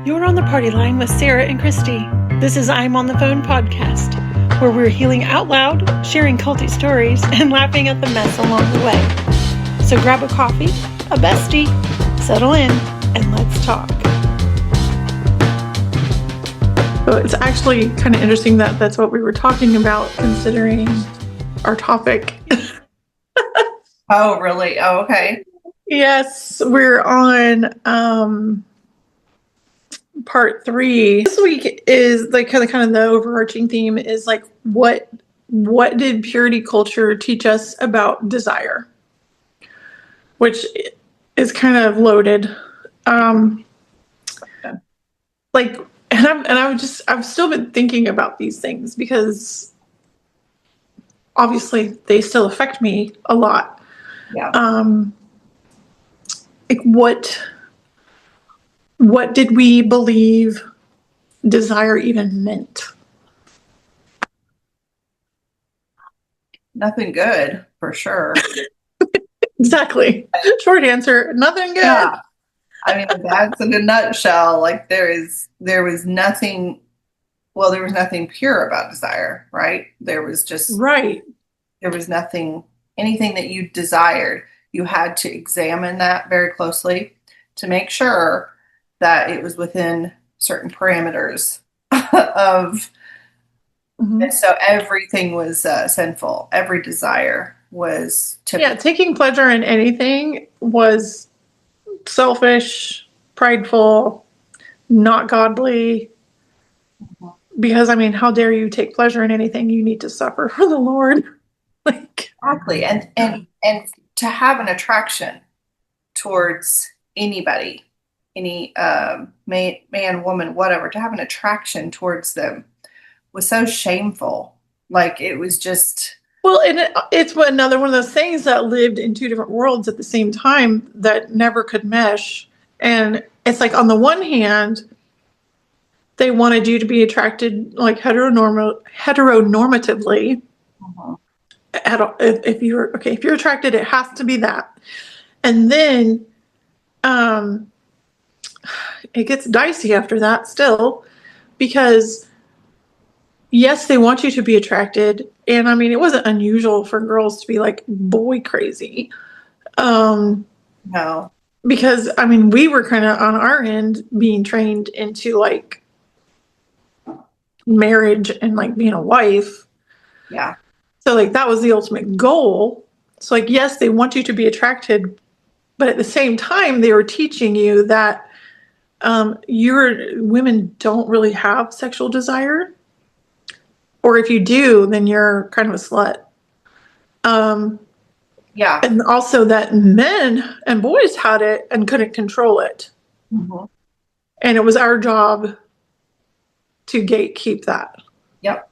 You're on the party line with Sarah and Christy. This is I'm on the Phone podcast, where we're healing out loud, sharing culty stories, and laughing at the mess along the way. So grab a coffee, a bestie, settle in, and let's talk. So it's actually kind of interesting that that's what we were talking about, considering our topic. Oh, really? Oh, okay. Yes, we're on part 3. This week is like kind of the overarching theme is like what did purity culture teach us about desire, which is kind of loaded. Like, I've still been thinking about these things because obviously they still affect me a lot. Yeah. Like what did we believe desire even meant? Nothing good, for sure. Exactly. Short answer, nothing good. Yeah. I mean, that's in a nutshell. Like there was nothing pure about desire, right? There was nothing, anything that you desired. You had to examine that very closely to make sure that it was within certain parameters of, and so everything was sinful. Every desire was typical. Yeah, taking pleasure in anything was selfish, prideful, not godly. Because, I mean, how dare you take pleasure in anything? You need to suffer for the Lord. Like, exactly. And to have an attraction towards anybody, any man, woman, whatever, to have an attraction towards them was so shameful. Like it was just. Well, and it's another one of those things that lived in two different worlds at the same time that never could mesh. And it's like, on the one hand, they wanted you to be attracted like heteronormatively. If you're attracted, it has to be that. And then it gets dicey after that still, because yes, they want you to be attracted. And I mean, it wasn't unusual for girls to be like boy crazy. No. Because I mean, we were kind of on our end being trained into like marriage and like being a wife. Yeah. So like that was the ultimate goal. So like, yes, they want you to be attracted, but at the same time, they were teaching you that women don't really have sexual desire. Or if you do, then you're kind of a slut. Yeah. And also that men and boys had it and couldn't control it. Mm-hmm. And it was our job to gatekeep that. Yep.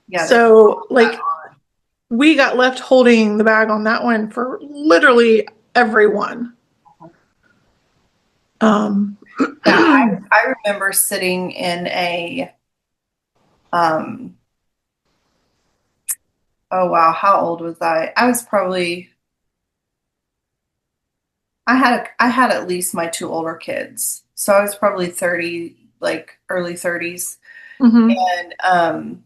Yeah. So like we got left holding the bag on that one for literally everyone. I remember sitting in a oh wow, how old was I? I was probably I had at least my 2 older kids. So I was probably 30, like early 30s. Mm-hmm. And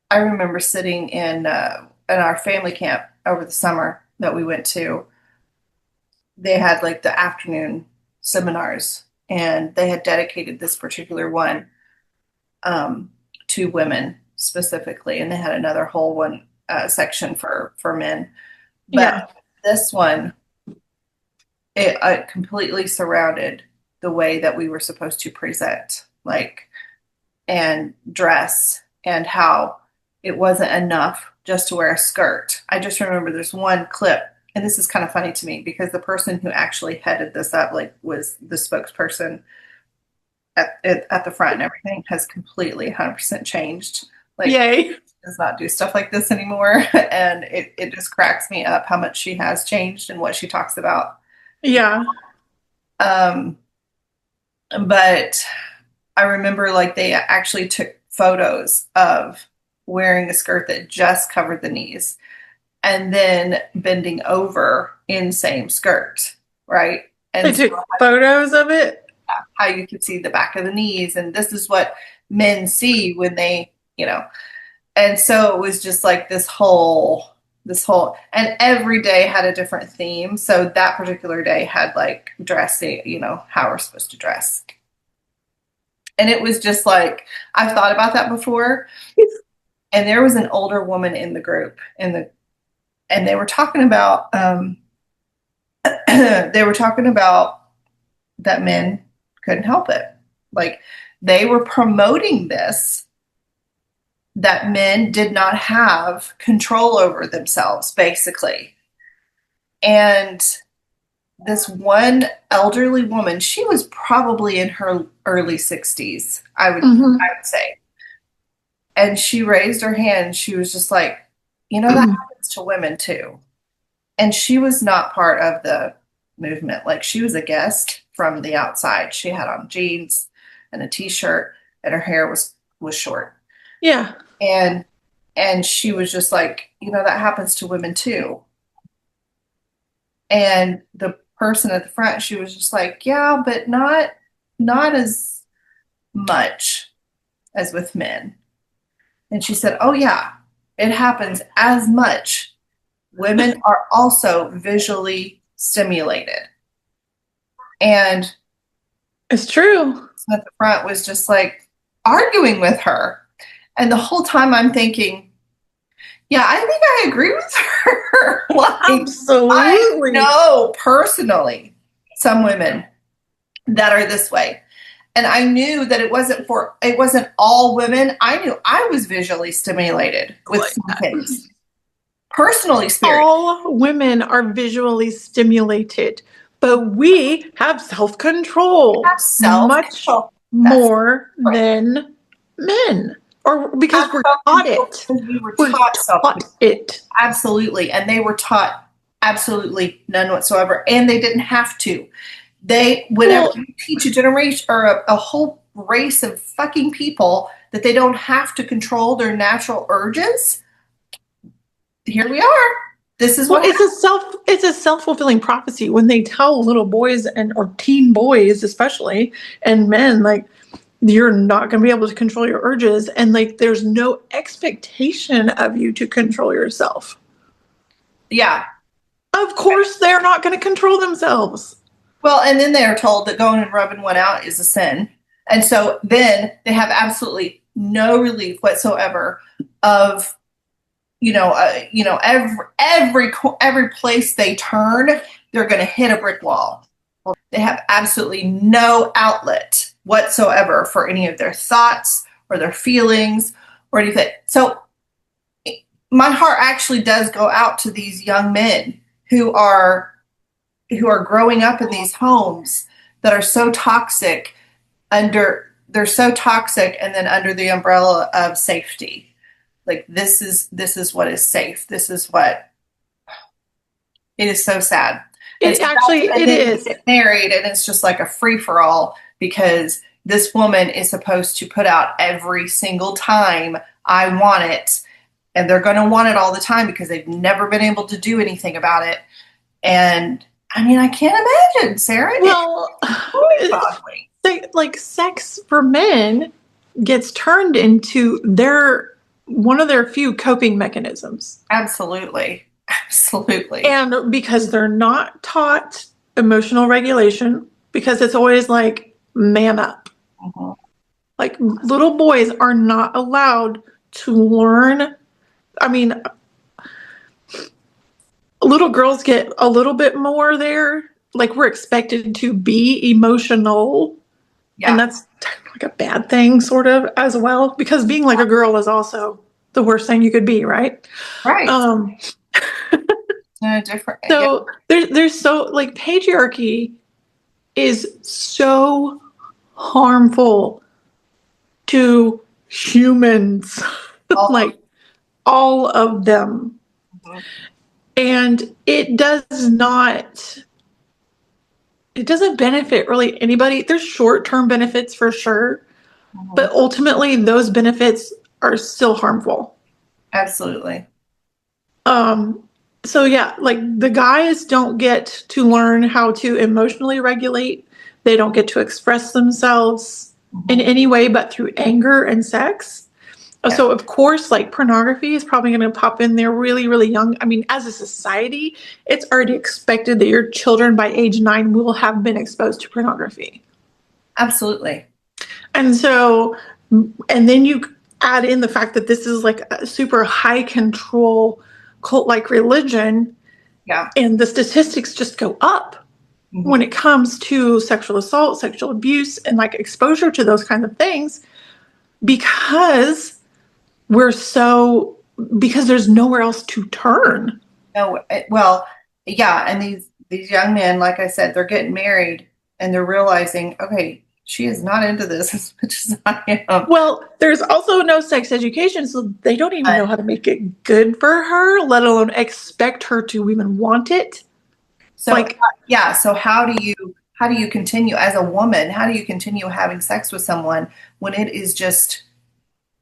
I remember sitting in our family camp over the summer that we went to. They had like the afternoon seminars, and they had dedicated this particular one to women specifically, and they had another whole one section for men. But this one, it completely surrounded the way that we were supposed to present, like, and dress, and how it wasn't enough just to wear a skirt. I just remember there's one clip, and this is kind of funny to me because the person who actually headed this up, like, was the spokesperson at the front, and everything has completely 100% changed. Like, yay, does not do stuff like this anymore, and it just cracks me up how much she has changed and what she talks about. Yeah. But I remember like they actually took photos of wearing a skirt that just covered the knees and then bending over in same skirt, right? And they took photos of it? Yeah. how you could see the back of the knees, and this is what men see when they, and so it was just like and every day had a different theme. So that particular day had like dressing, how we're supposed to dress. And it was just like, I've thought about that before. And there was an older woman in the group and they were talking about, that men couldn't help it. Like they were promoting this, that men did not have control over themselves, basically. And this one elderly woman, she was probably in her early 60s, I would say. And she raised her hand. She was just like, that happens to women too. And she was not part of the movement. Like she was a guest from the outside. She had on jeans and a t-shirt and her hair was short. Yeah. And she was just like, that happens to women too. And the person at the front, she was just like, yeah, but not as much as with men. And she said, oh yeah, it happens as much. Women are also visually stimulated. And it's true. At the front was just like arguing with her. And the whole time I'm thinking, yeah, I think I agree with her. Like, absolutely. I know personally some women that are this way. And I knew that it wasn't all women. I knew I was visually stimulated with some things. Personally experienced. All women are visually stimulated, but we have self-control. Much more than men. Or because we're taught it. We were taught it. Absolutely. And they were taught absolutely none whatsoever. And they didn't have to. Whenever you teach a generation or a whole race of fucking people that they don't have to control their natural urges, here we are. This is what it's a self-fulfilling prophecy when they tell little boys or teen boys especially and men like you're not going to be able to control your urges and like there's no expectation of you to control yourself. Yeah. Of course they're not going to control themselves. Well, and then they are told that going and rubbing one out is a sin. And so then they have absolutely no relief whatsoever of, every place they turn, they're going to hit a brick wall. They have absolutely no outlet whatsoever for any of their thoughts or their feelings or anything. So my heart actually does go out to these young men who are growing up in these homes that are so toxic and then under the umbrella of safety. Like this is what is safe. This is what it is. So sad. It is. Get married and it's just like a free for all because this woman is supposed to put out every single time I want it. And they're going to want it all the time because they've never been able to do anything about it. And I mean, I can't imagine, Sarah. Well, like sex for men gets turned into one of their few coping mechanisms. Absolutely. And because they're not taught emotional regulation, because it's always like, man up. Mm-hmm. Like little boys are not allowed to learn. I mean, little girls get a little bit more there. Like we're expected to be emotional. Yeah. And that's like a bad thing sort of as well, because being like a girl is also the worst thing you could be, right? Right. Different. So there's so like patriarchy is so harmful to humans, like all of them. Mm-hmm. And it doesn't benefit really anybody. There's short-term benefits for sure, mm-hmm. but ultimately those benefits are still harmful. Absolutely. So yeah, like the guys don't get to learn how to emotionally regulate They don't get to express themselves in any way but through anger and sex. Yeah. So, of course, like pornography is probably going to pop in there really, really young. I mean, as a society, it's already expected that your children by age 9 will have been exposed to pornography. Absolutely. And so, and then you add in the fact that this is like a super high control cult like religion, Yeah. and the statistics just go up when it comes to sexual assault, sexual abuse, and like exposure to those kinds of things because because there's nowhere else to turn. No, well, yeah, and these young men, like I said, they're getting married and they're realizing, okay, she is not into this as much as I am. Well, there's also no sex education, so they don't even know how to make it good for her, let alone expect her to even want it. So yeah, so how do you continue as a woman? How do you continue having sex with someone when it is just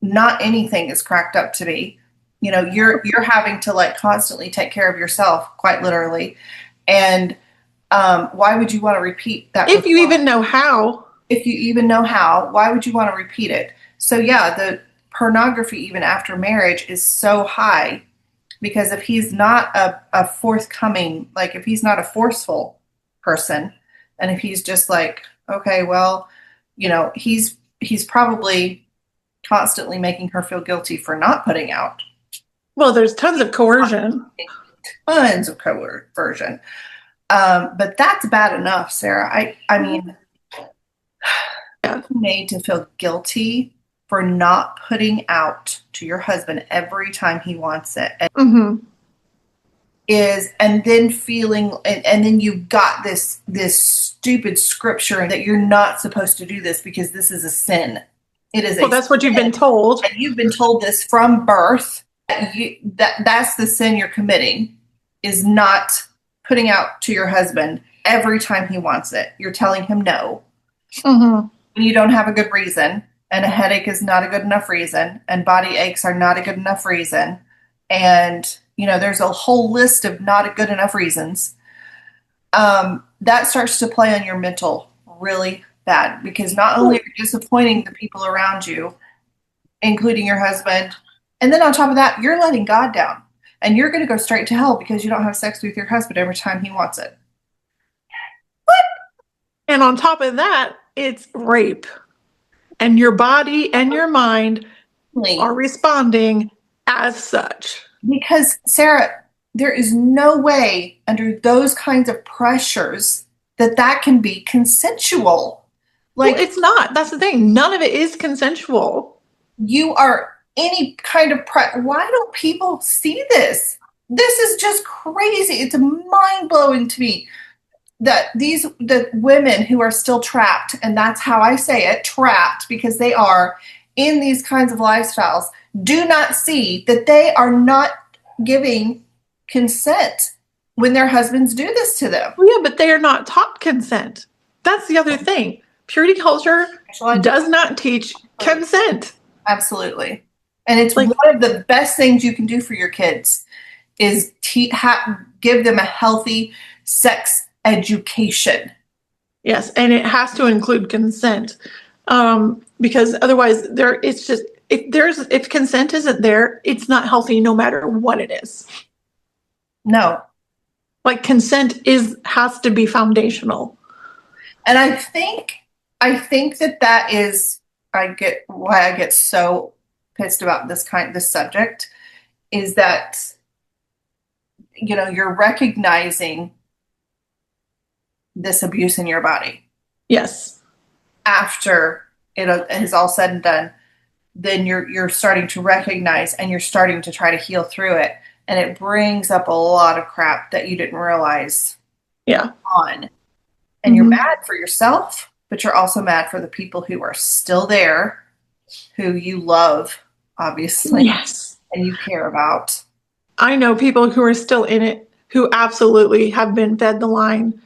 not anything is cracked up to be? You know, you're having to like constantly take care of yourself, quite literally. And why would you want to repeat that? If you even know how. If you even know how, why would you want to repeat it? So yeah, the pornography even after marriage is so high because if he's not a forthcoming, like if he's not a forceful person, and if he's just like, okay, well, you know, he's probably constantly making her feel guilty for not putting out. Well, there's tons of coercion. Tons of coercion. But that's bad enough, Sarah. I mean, made to feel guilty for not putting out to your husband every time he wants it is, and then feeling, and then you've got this stupid scripture that you're not supposed to do this because this is a sin. It is. Well, that's what you've been told, and you've been told this from birth. That's the sin you're committing, is not putting out to your husband every time he wants it. You're telling him no. When you don't have a good reason, and a headache is not a good enough reason, and body aches are not a good enough reason, and you know there's a whole list of not a good enough reasons, that starts to play on your mental really bad because not only are you disappointing the people around you, including your husband, and then on top of that, you're letting God down, and you're going to go straight to hell because you don't have sex with your husband every time he wants it. What? And on top of that, it's rape. And your body and your mind are responding as such. Because, Sarah, there is no way under those kinds of pressures that can be consensual. Like, well, it's not. That's the thing. None of it is consensual. You are any kind of why don't people see this? This is just crazy. It's mind-blowing to me that the women who are still trapped, and that's how I say it, trapped, because they are in these kinds of lifestyles, do not see that they are not giving consent when their husbands do this to them. Well, yeah, but they are not taught consent. That's the other thing. Purity culture does not teach consent. Absolutely. And it's like one of the best things you can do for your kids is give them a healthy sex education. Yes, and it has to include consent, because otherwise, if consent isn't there, it's not healthy, no matter what it is. No, like consent has to be foundational. And I think that is why I get so pissed about this subject is that you're recognizing this abuse in your body. Yes. After it is all said and done, then you're starting to recognize and you're starting to try to heal through it. And it brings up a lot of crap that you didn't realize on. And you're mad for yourself, but you're also mad for the people who are still there, who you love, obviously. Yes. And you care about. I know people who are still in it who absolutely have been fed the line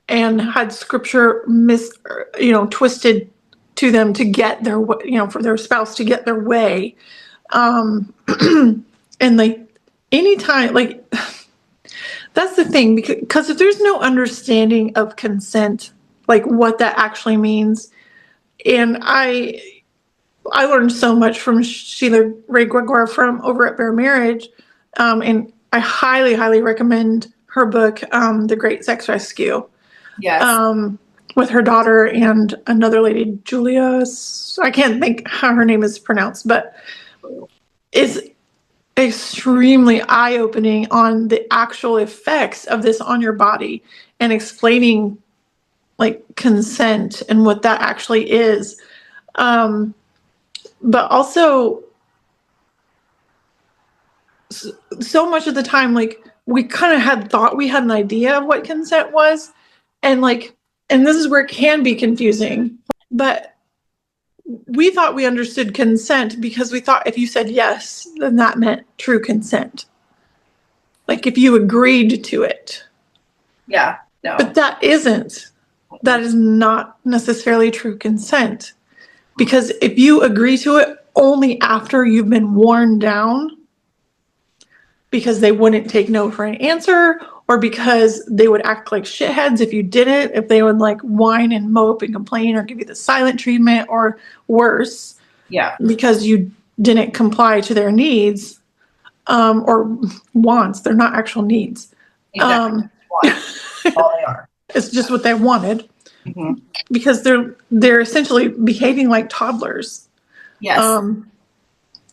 and had scripture twisted to them to get their for their spouse to get their way. And like anytime, that's the thing, because if there's no understanding of consent like what that actually means. And I learned so much from Sheila Ray Gregoire from over at Bare Marriage, and I highly, highly recommend her book, The Great Sex Rescue. Yes. With her daughter and another lady, Julia. I can't think how her name is pronounced, but it's extremely eye-opening on the actual effects of this on your body and explaining like consent and what that actually is. But also, so much of the time, like we kind of had thought we had an idea of what consent was, and this is where it can be confusing, but we thought we understood consent because we thought if you said yes, then that meant true consent. Like if you agreed to it. Yeah. No. But that is not necessarily true consent. Because if you agree to it only after you've been worn down, because they wouldn't take no for an answer, or because they would act like shitheads if you didn't, if they would like whine and mope and complain or give you the silent treatment or worse, because you didn't comply to their needs, or wants. They're not actual needs. Exactly. All they are. It's just what they wanted. Mm-hmm. Because they're essentially behaving like toddlers. Yes.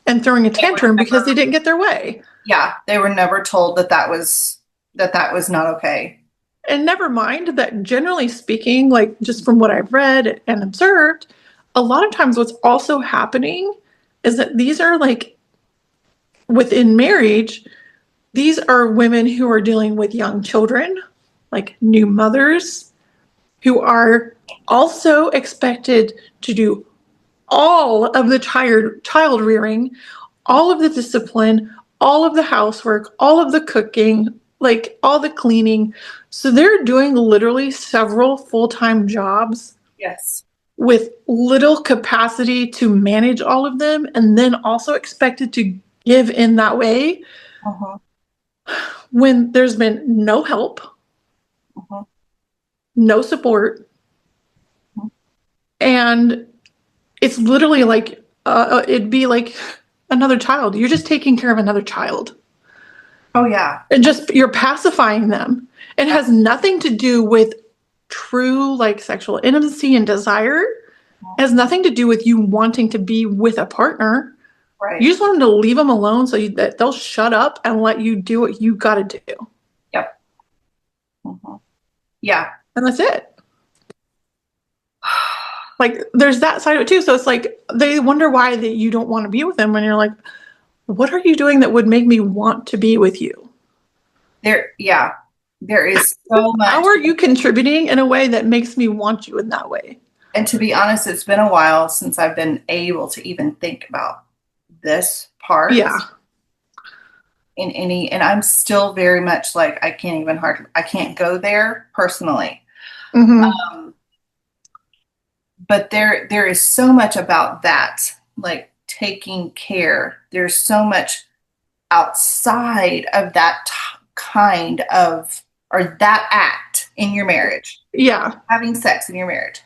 And throwing a tantrum because they didn't get their way. Yeah, they were never told that was not okay. And never mind that, generally speaking, like just from what I've read and observed, a lot of times what's also happening is that these are like within marriage, these are women who are dealing with young children, like new mothers, who are also expected to do all of the child rearing, all of the discipline, all of the housework, all of the cooking, like all the cleaning. So they're doing literally several full-time jobs. Yes. With little capacity to manage all of them, and then also expected to give in that way. Uh-huh. When there's been no help, uh-huh, no support, uh-huh, and it's literally like it'd be like another child. You're just taking care of another child. Oh yeah. And just you're pacifying them. It has nothing to do with true like sexual intimacy and desire. It has nothing to do with you wanting to be with a partner. Right. You just want them to leave them alone so that they'll shut up and let you do what you got to do. Yep. Mm-hmm. Yeah. And that's it. Like there's that side of it too. So it's like they wonder why that you don't want to be with them when you're like, what are you doing that would make me want to be with you? There is so much. How are you contributing in a way that makes me want you in that way? And to be honest, it's been a while since I've been able to even think about this part. Yeah. And I'm still very much like, I can't go there personally. Mm-hmm. But there is so much about that, like taking care. There's so much outside of that kind of, or that act in your marriage. Yeah. Having sex in your marriage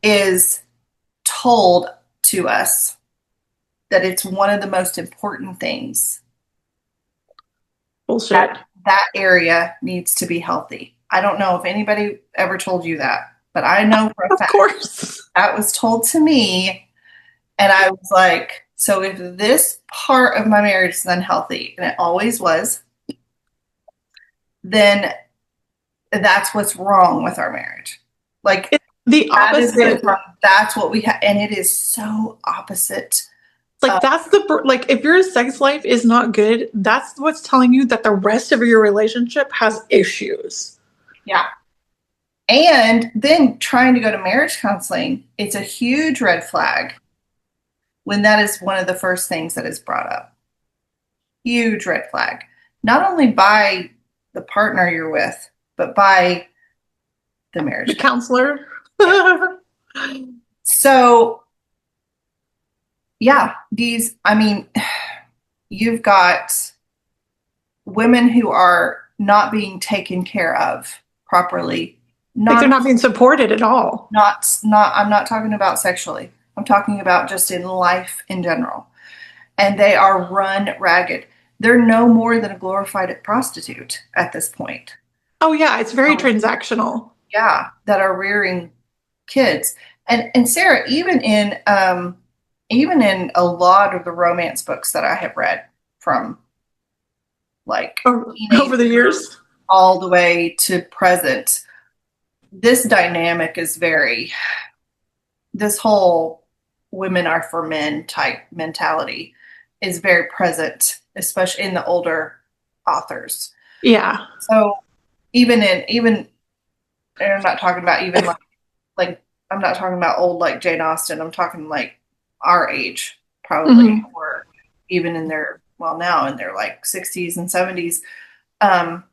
is told to us that it's one of the most important things. Bullshit. That area needs to be healthy. I don't know if anybody ever told you that, but I know for a fact. Of course. That was told to me. And I was like, so if this part of my marriage is unhealthy, and it always was, then that's what's wrong with our marriage. Like it's the opposite. That's what we have. And it is so opposite. Like that's like if your sex life is not good, that's what's telling you that the rest of your relationship has issues. Yeah. And then trying to go to marriage counseling, it's a huge red flag when that is one of the first things that is brought up. Huge red flag. Not only by the partner you're with, but by the marriage counselor. So, yeah, you've got women who are not being taken care of properly Like they're non not being supported at all. not I'm not talking about sexually. I'm talking about just in life in general. And they are run ragged. They're no more than a glorified prostitute at this point. Oh yeah, it's very Oh, transactional. yeah, that are rearing kids. And Sarah, even in a lot of the romance books that I have read from like Over the teenager years. all the way to present, this dynamic is very this whole women are for men type mentality is very present, especially in the older authors. Yeah. So even and I'm not talking about even like I'm not talking about old like Jane Austen. I'm talking like our age, probably, Hmm. or even in their well now in their like 60s and 70s. Um,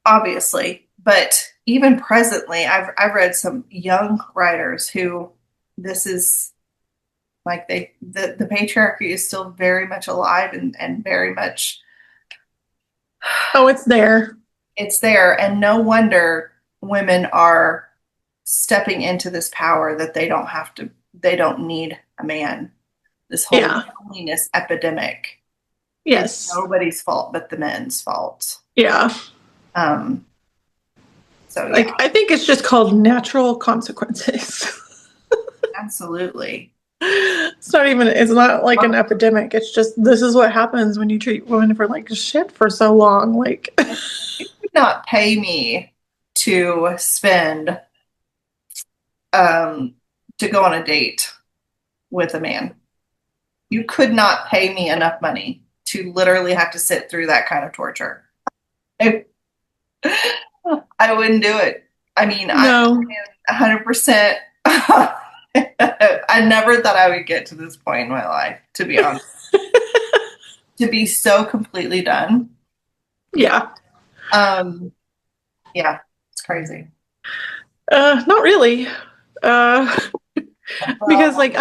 obviously, but even presently, I've read some young writers who this is like the patriarchy is still very much alive and very much Oh, it's there. it's there, and no wonder women are stepping into this power that they don't need a man. This whole Yeah. holiness epidemic is Yes. nobody's fault but the men's fault. Yeah. Um, so yeah, Like I think it's just called natural consequences. absolutely. It's not like an epidemic. It's just this is what happens when you treat women for like shit for so long. Like You could not pay me to spend um, to go on a date with a man. You could not pay me enough money to literally have to sit through that kind of torture. I, I wouldn't do it. I mean, I no. 100%. I never thought I would get to this point in my life, to be honest. To be so completely done. Yeah. Um, yeah, it's crazy. Not really. Uh because Well, like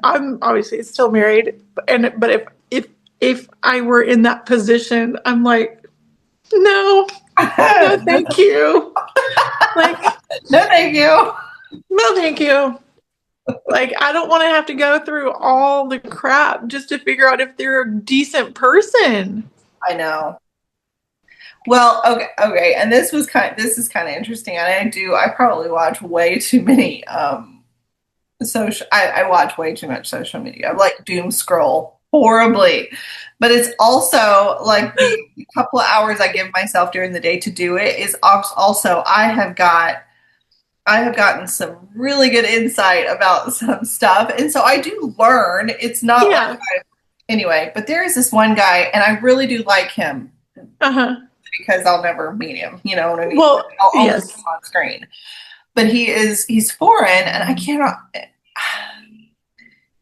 I'm obviously still married but if I were in that position, I'm like, no, no no, thank you. Like, thank you. no thank you. Like I don't want to have to go through all the crap just to figure out if they're a decent person. I know. Well, okay, and this is kind of interesting. And I probably watch way too many I watch way too much social media. I like doom scroll horribly. But it's also like the couple of hours I give myself during the day to do it is also I have gotten some really good insight about some stuff. And so I do learn. It's not like Yeah. anyway, but there is this one guy and I really do like him Uh-huh. because I'll never meet him, you know what I mean? Well, I'll only see yes. him on screen. But he's foreign and I cannot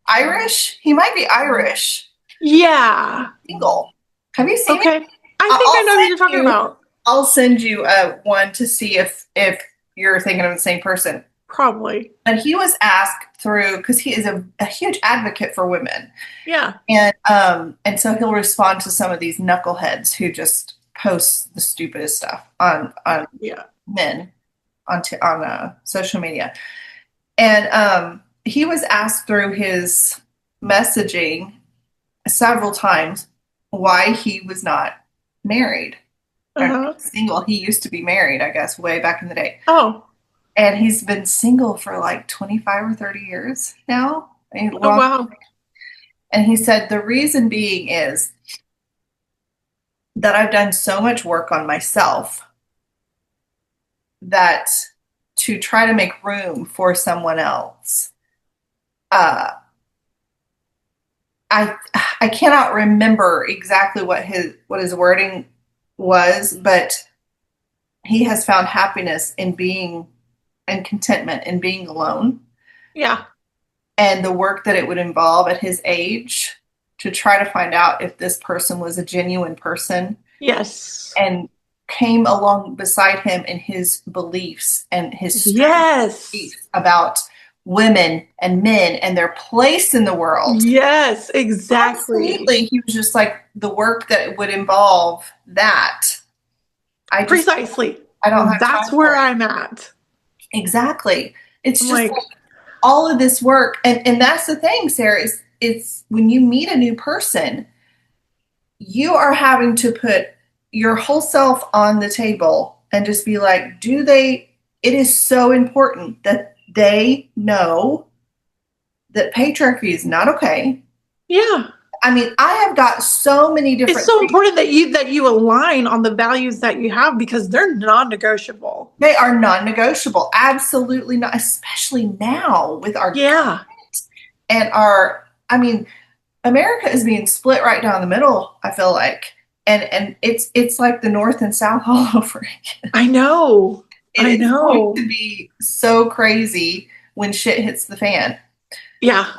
Irish? He might be Irish. Yeah. Single. Have you seen it? Okay. I think I I'll know who you're send talking you. about. I'll send you one to see if you're thinking of the same person. Probably. And he was asked through because he is a huge advocate for women, Yeah. and so he'll respond to some of these knuckleheads who just post the stupidest stuff on Yeah. men on social media. And he was asked through his messaging several times why he was not married or Uh-huh. single. He used to be married, I guess, way back in the day. Oh. And he's been single for like 25 or 30 years now. Oh wow. And he said the reason being is that I've done so much work on myself that to try to make room for someone else, uh, I cannot remember exactly what his wording was, but he has found happiness in being and contentment in being alone Yeah. and the work that it would involve at his age to try to find out if this person was a genuine person Yes. and came along beside him in his beliefs and his strength Yes. about women and men and their place in the world. Yes, exactly. Absolutely. He was just like the work that would involve that. Precisely. I don't have That's time for where it. I'm at. Exactly. It's I'm just like, like all of this work. And that's the thing, Sarah, is it's when you meet a new person, you are having to put your whole self on the table and just be like, it is so important that they know that patriarchy is not okay. yeah. I mean, I have got so many It's different so things. important that you align on the values that you have because they're non-negotiable. They are non negotiable. Absolutely not, especially now with our Yeah. and I mean, America is being split right down the middle, I feel like. And it's like the North and South all over again. I know. It I is going know. to be so crazy when shit hits the fan. Yeah.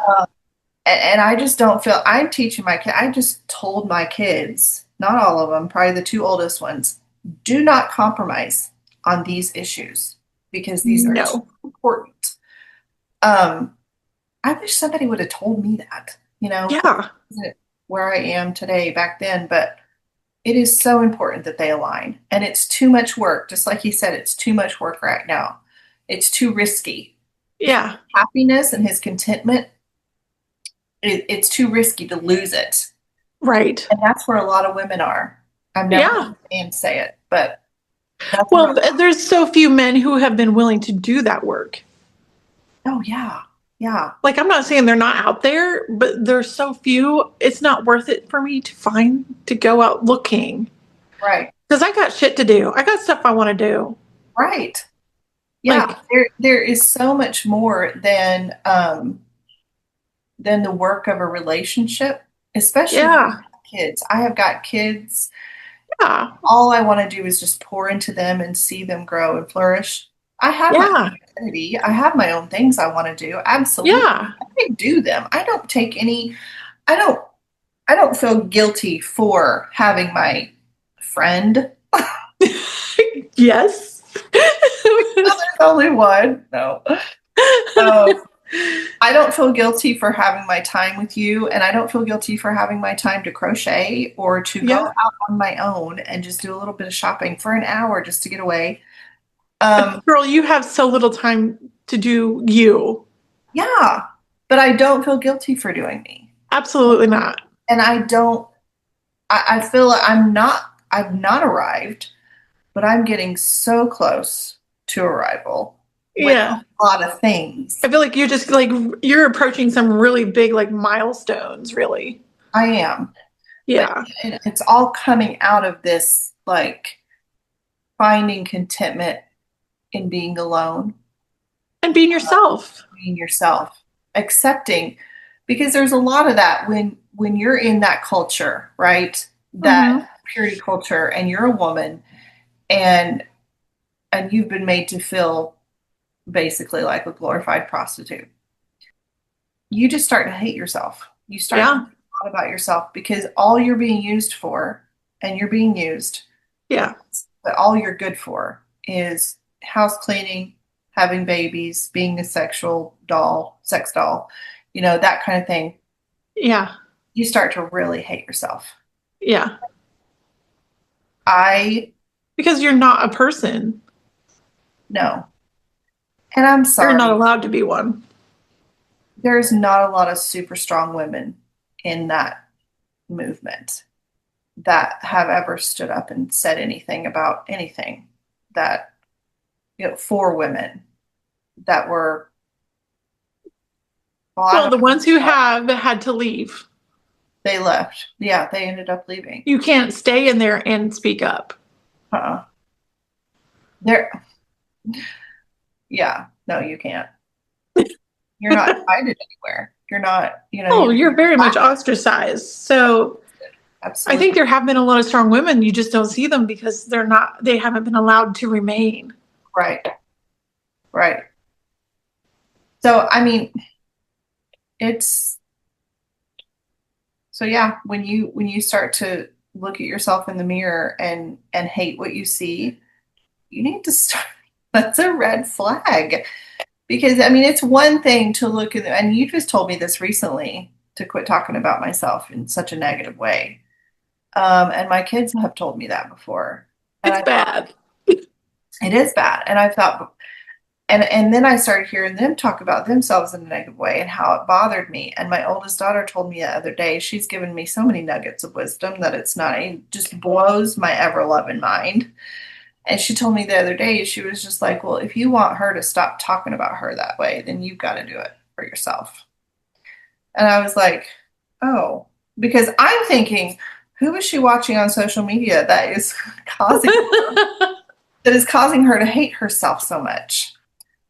And I just don't feel I'm teaching my kids. I just told my kids, not all of them, probably the two oldest ones, do not compromise on these issues because these are too No. important. Um, I wish somebody would have told me that, Yeah. where I am today back then, but it is so important that they align. And it's too much work. Just like he said, it's too much work right now. It's too risky. Yeah. Happiness and his contentment, it's too risky to lose it. Right. And that's where a lot of women are. I've never heard Yeah. a man say it, but that's where, Well, there's so few men who have been willing to do that work. oh, yeah, yeah, Like, I'm not saying they're not out there, but there's so few. It's not worth it for me to go out looking right, because I got shit to do. I got stuff I want to do. right. Yeah, Like, there is so much more than the work of a relationship, especially when you yeah. have kids. I have got kids. Yeah. All I want to do is just pour into them and see them grow and flourish. I have my Yeah. own identity. I have my own things I want to do. Absolutely. Yeah. I do them. I don't take any, I don't, I don't feel guilty for having my friend. Yes. There's only one. No. Um, I don't feel guilty for having my time with you, and I don't feel guilty for having my time to crochet or to go Yeah. out on my own and just do a little bit of shopping for an hour just to get away. Um, Girl, you have so little time to do you. yeah, but I don't feel guilty for doing me, Absolutely not. and I don't. I feel like I've not arrived, but I'm getting so close to arrival with Yeah. a lot of things. I feel like you're just like you're approaching some really big like milestones, really. I am, but Yeah. it's all coming out of this like finding contentment in being alone, And being yourself. being yourself, accepting, because there's a lot of that when you're in that culture, right? Hmm. That purity culture, and you're a woman, and you've been made to feel basically like a glorified prostitute. You just start to hate yourself. You start to Yeah. think a lot about yourself because all you're being used for, and you're being used, Yeah. but all you're good for is house cleaning, having babies, being a sexual doll, sex doll, that kind of thing. Yeah. You start to really hate yourself. Yeah. I Because you're not a person. know. And I'm You're not sorry, allowed to be one. there's not a lot of super strong women in that movement that have ever stood up and said anything about anything that, for women that were, well, I Well, the don't know. ones who have had to leave. They left. Yeah, they ended up leaving. You can't stay in there and speak up. Uh-uh. There, yeah, no, you can't. You're not invited anywhere. You're not, Oh, you're you're very much ostracized. So I think absolutely there have been a lot of strong women. You just don't see them because they haven't been allowed to remain. right. Right. So, I mean, it's so yeah, when you start to look at yourself in the mirror and hate what you see, you need to start. That's a red flag. Because I mean, it's one thing to look at, and you just told me this recently to quit talking about myself in such a negative way. And my kids have told me that before. And It's I thought, bad. It is bad. And I thought, and then I started hearing them talk about themselves in a negative way and how it bothered me. And my oldest daughter told me the other day, she's given me so many nuggets of wisdom that it just blows my ever loving mind. And she told me the other day, she was just like, well, if you want her to stop talking about her that way, then you've got to do it for yourself. And I was like, oh, because I'm thinking, who is she watching on social media that is causing her to hate herself so much?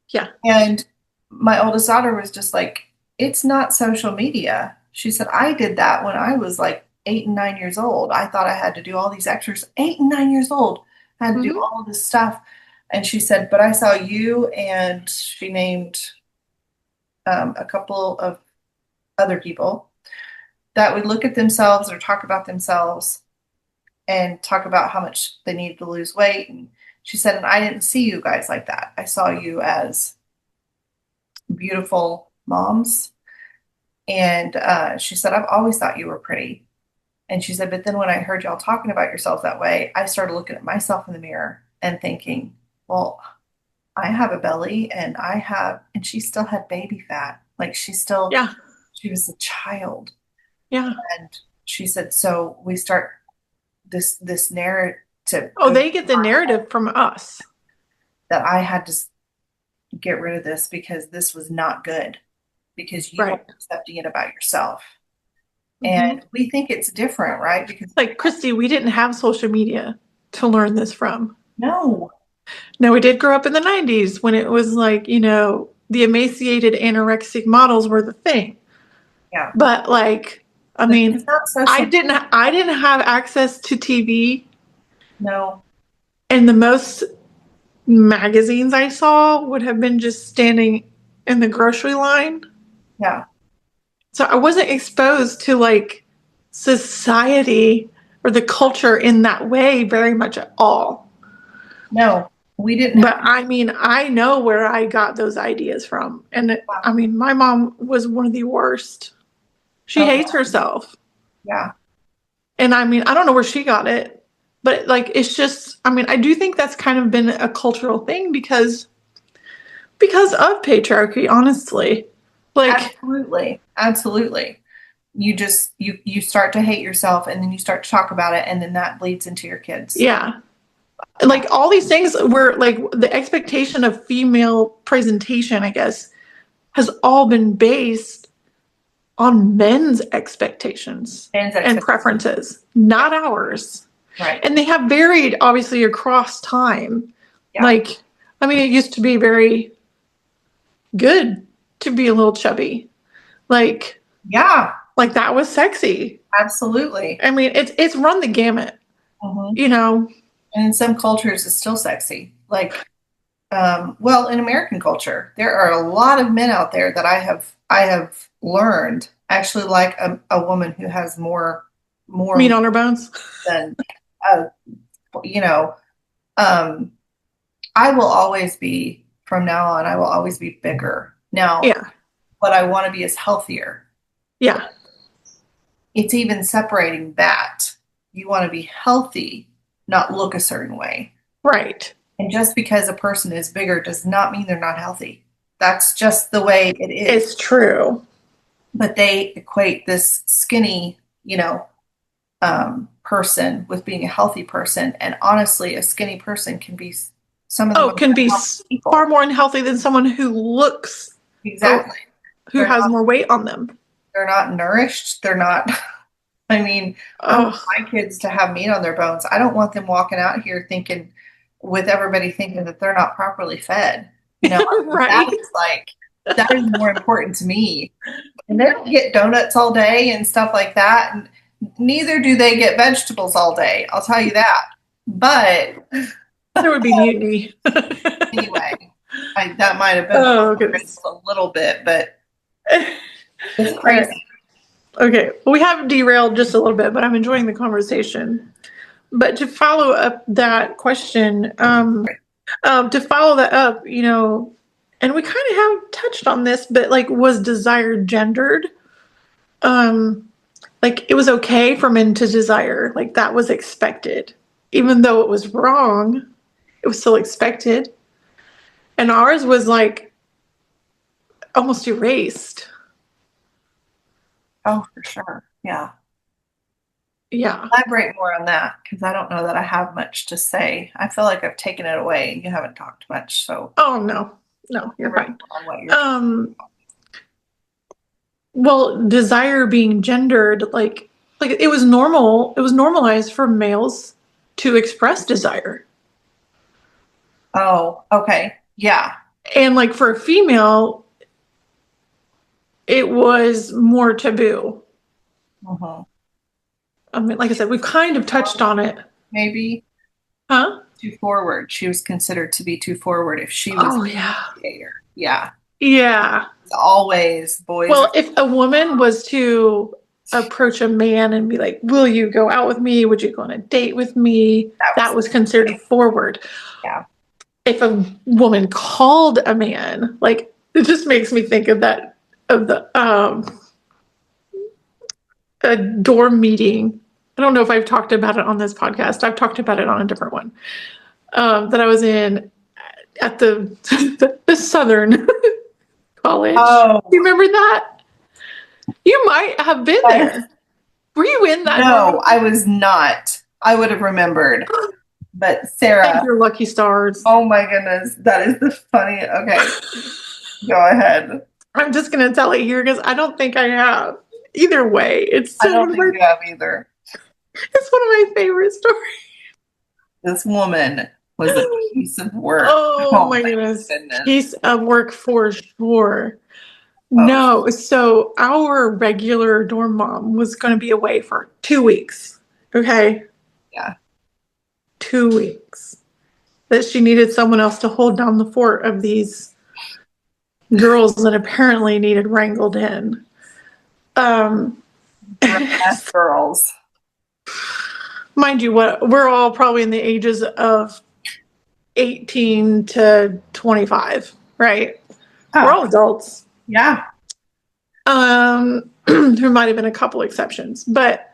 Yeah. And my oldest daughter was just like, it's not social media. She said, I did that when I was like 8 and 9 years old. I thought I had to do all these extras. 8 and 9 years old, I had to do all of this stuff. And she said, but I saw you, and she named a couple of other people that would look at themselves or talk about themselves and talk about how much they needed to lose weight. And she said, and I didn't see you guys like that. I saw you as beautiful moms. And she said, I've always thought you were pretty. And she said, but then when I heard y'all talking about yourselves that way, I started looking at myself in the mirror and thinking, well, I have a belly and and she still had baby fat. Like she was a child. Yeah. And she said, so we start this narrative. Oh, they get the narrative from us. That I had to get rid of this because this was not good, because you weren't accepting it about yourself. And we think it's different, right? Because like, Christy, we didn't have social media to learn this from. No, we did grow up in the 90s when it was like, the emaciated anorexic models were the thing. Yeah. But like, I mean, I didn't have access to TV. No. And the most magazines I saw would have been just standing in the grocery line. Yeah. So I wasn't exposed to like society or the culture in that way very much at all. No, we didn't. But I mean, I know where I got those ideas from. And I mean, my mom was one of the worst. She hates herself. Yeah. And I mean, I don't know where she got it, but like, it's just, I mean, I do think that's kind of been a cultural thing because of patriarchy, honestly. Like, absolutely. You start to hate yourself, and then you start to talk about it, and then that bleeds into your kids. Yeah. Like all these things were like the expectation of female presentation, I guess, has all been based on men's expectations and preferences, not ours. Right. And they have varied obviously across time. Yeah. Like, I mean, it used to be very good to be a little chubby. Like, yeah. Like that was sexy. Absolutely. I mean, it's run the gamut. And in some cultures it's still sexy. Like, well, in American culture, there are a lot of men out there that I have learned actually like a woman who has more meat on her bones than, I will always be, from now on, I will always be bigger. Now, what I want to be is healthier. Yeah. It's even separating that. You want to be healthy, not look a certain way. Right. And just because a person is bigger does not mean they're not healthy. That's just the way it is. It's true. But they equate this skinny, person with being a healthy person. And honestly, a skinny person can be can be far more unhealthy than someone who looks who has more weight on them. They're not nourished. They're not. I mean, I want my kids to have meat on their bones. I don't want them walking out here thinking, with everybody thinking that they're not properly fed. Right. That is more important to me. And they don't get donuts all day and stuff like that. And neither do they get vegetables all day. I'll tell you that. But there would be mutiny. Anyway, that might have been a little bit, but it's crazy. Okay, well, we have derailed just a little bit, but I'm enjoying the conversation. But to follow up that question, and we kind of have touched on this, but like, was desire gendered? Like, it was okay for men to desire, like that was expected, even though it was wrong. it was still expected. And ours was like almost erased. Oh, for sure. Yeah. Yeah. Elaborate more on that because I don't know that I have much to say. I feel like I've taken it away and you haven't talked much. So, Oh, no. No, you're fine. on what you're Well, desire being gendered, like it was normal. It was normalized for males to express desire. Oh, okay. Yeah. And like for a female, it was more taboo. Mm-hmm. I mean, like I said, we've kind of touched on it. Maybe Huh? too forward. She was considered to be too forward if she was Oh, a yeah. skater. Yeah. Yeah. It's always boys. Well, if a woman was to approach a man and be like, will you go out with me? Would you go on a date with me? That was considered forward. Yeah. If a woman called a man, like it just makes me think of that of the a dorm meeting. I don't know if I've talked about it on this podcast. I've talked about it on a different one that I was in at the Southern College. Oh. Do you remember that? You might have been there. Were you in that? No, I was not. I would have remembered. But Sarah. Thank your lucky stars. Oh my goodness. That is the funny. Okay. Go ahead. I'm just going to tell it here because I don't think I have. Either way, it's I don't think you have either. It's one of my favorite stories. This woman was a piece of work. Oh my goodness. Piece of work for sure. No, so our regular dorm mom was going to be away for 2 weeks. Okay. Yeah. 2 weeks. That she needed someone else to hold down the fort of these girls that apparently needed wrangled in. Girls. Mind you, we're all probably in the ages of 18 to 25, right? We're all adults. Yeah. There might have been a couple exceptions, but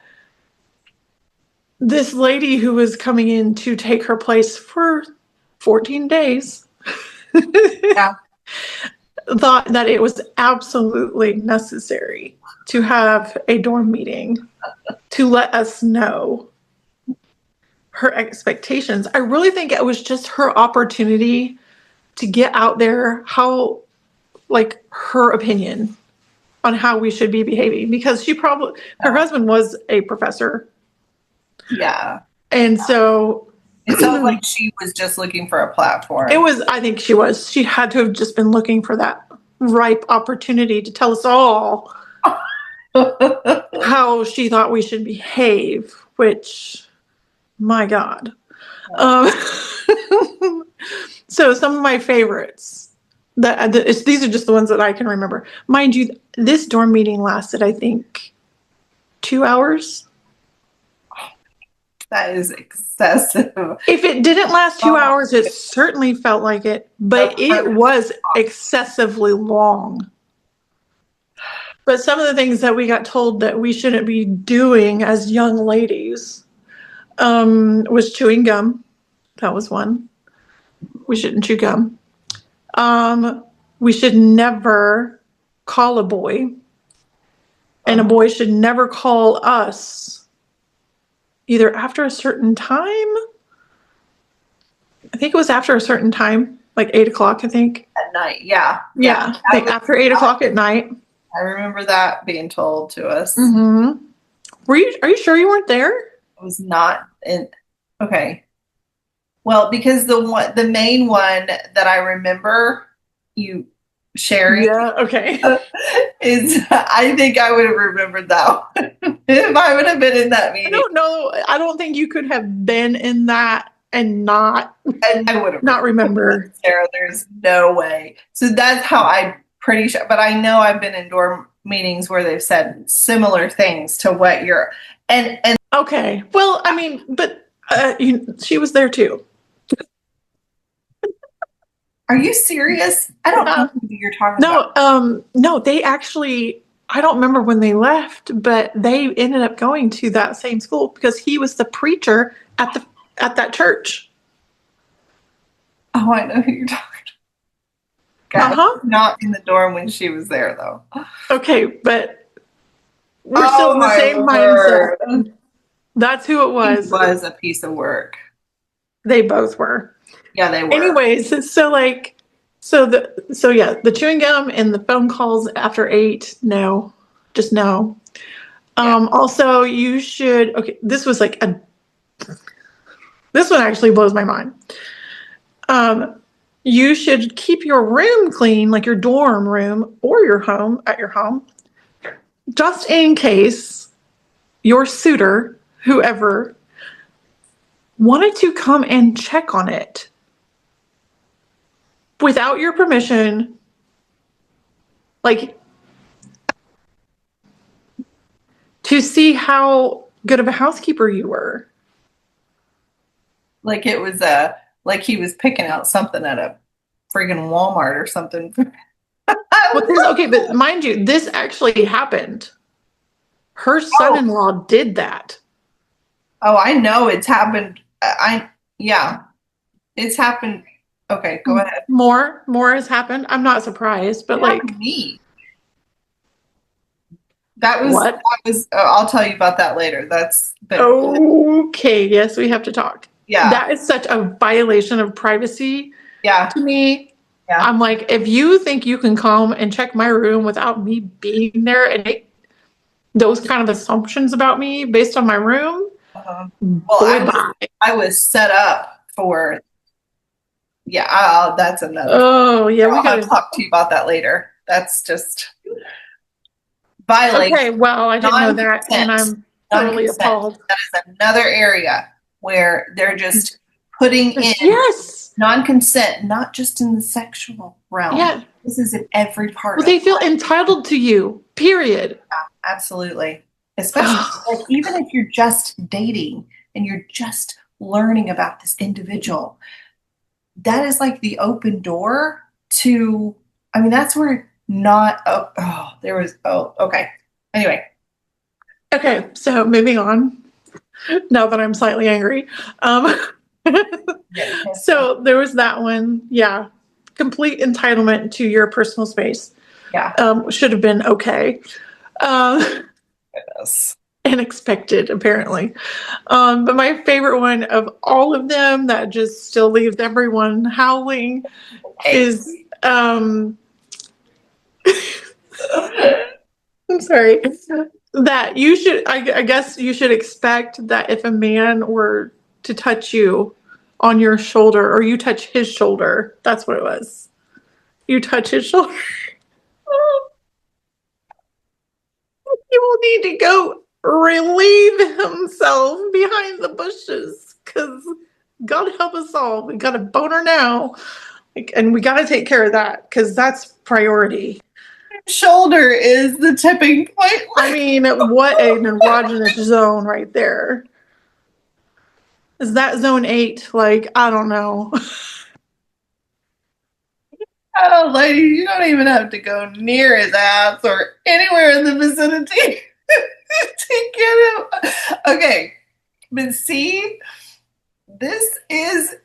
this lady who was coming in to take her place for 14 days Yeah. thought that it was absolutely necessary to have a dorm meeting to let us know her expectations. I really think it was just her opportunity to get out there how, like, her opinion on how we should be behaving, because her husband was a professor. Yeah. And so it sounds like she was just looking for a platform. I think she had to have just been looking for that ripe opportunity to tell us all how she thought we should behave, which, my God. So some of my favorites, these are just the ones that I can remember. Mind you, this dorm meeting lasted, I think, 2 hours. That is excessive. If it didn't last 2 hours, it certainly felt like it, but it was excessively long. But some of the things that we got told that we shouldn't be doing as young ladies was chewing gum. That was one. We shouldn't chew gum. We should never call a boy, and a boy should never call us either after a certain time. I think it was after a certain time, like 8 o'clock, I think. At night, yeah. Yeah, like after 8 o'clock at night. I remember that being told to us. Mm-hmm. Are you sure you weren't there? It was not in. Okay. Well, because the main one that I remember you sharing, yeah, okay, is I think I would have remembered that one if I would have been in that meeting. I don't know. I don't think you could have been in that and not. And I would have not remember. Sarah, there's no way. So that's how I'm pretty sure. But I know I've been in dorm meetings where they've said similar things to what you're and. Okay. Well, I mean, but she was there too. Are you serious? I don't know who you're talking about. No, they actually, I don't remember when they left, but they ended up going to that same school because he was the preacher at that church. Oh, I know who you're talking about. Uh-huh. Not in the dorm when she was there, though. Okay, but we're still Oh in the my same mindset. word. That's who it He was. was a piece of work. They both were. Yeah, they were. Anyways, so yeah, the chewing gum and the phone calls after 8, no. Just no. Yeah. Also you should okay, this one actually blows my mind. You should keep your room clean, like your dorm room or your home at your home, just in case your suitor, whoever, wanted to come and check on it without your permission, like to see how good of a housekeeper you were. Like it was like he was picking out something at a friggin' Walmart or something. Okay, but mind you, this actually happened. Her Oh, son-in-law did that. oh, I know it's happened. Yeah, it's happened. Okay, go ahead. More has happened. I'm not surprised, but It happened to like, me. what? That was. I'll tell you about that later. But Okay, yes, we have to talk. yeah, That is such a violation of privacy yeah, to me. yeah. I'm like, if you think you can come and check my room without me being there and make those kind of assumptions about me based on my room, Well, boy, bye. I was set up for. Yeah, that's another. Oh, yeah, we I'll have to gotta. talk to you about that later. That's just violation, Okay, well, I didn't know that, and non-consent, I'm thoroughly non-consent. appalled. That is another area where they're just putting in Yes, non-consent, not just in the sexual realm. yeah. This is in every part Well, of they feel life. entitled to you, period. Absolutely. Especially like even if you're just dating and you're just learning about this individual, that is like the open door to, I mean, that's where not, there was, okay. Anyway, Okay, so moving on, now that I'm slightly angry. Um, so there was that one. Yeah, complete entitlement to your personal space. yeah. Should have been okay. Um, Yes. and expected, apparently. But my favorite one of all of them that just still leaves everyone howling Hey. is I'm sorry. That you should, I guess you should expect that if a man were to touch you on your shoulder or you touch his shoulder, that's what it was. You touch his shoulder, he will need to go relieve himself behind the bushes because God help us all. We got a boner now. Like, and we got to take care of that because that's priority. Shoulder is the tipping point. I mean, what an erogenous zone right there. Is that zone 8? Like, I don't know. Oh, lady, you don't even have to go near his ass or anywhere in the vicinity to get him. Okay, but see, this is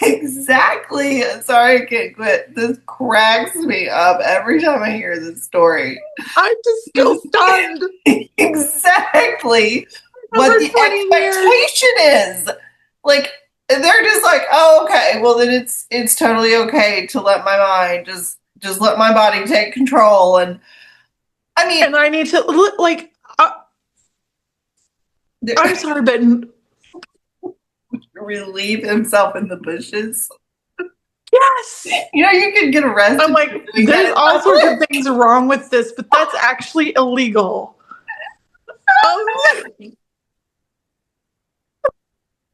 exactly. Sorry, I can't quit. This cracks me up every time I hear this story. I'm just still stunned. Exactly what Over the 20 years. expectation is. Like they're just like, oh, okay, well then it's totally okay to let my mind just let my body take control. And I mean, And I need to look like, I'm sorry, but relieve himself in the bushes. yes. You know, you could get arrested. I'm like, there's all sorts of things wrong with this, but that's actually illegal.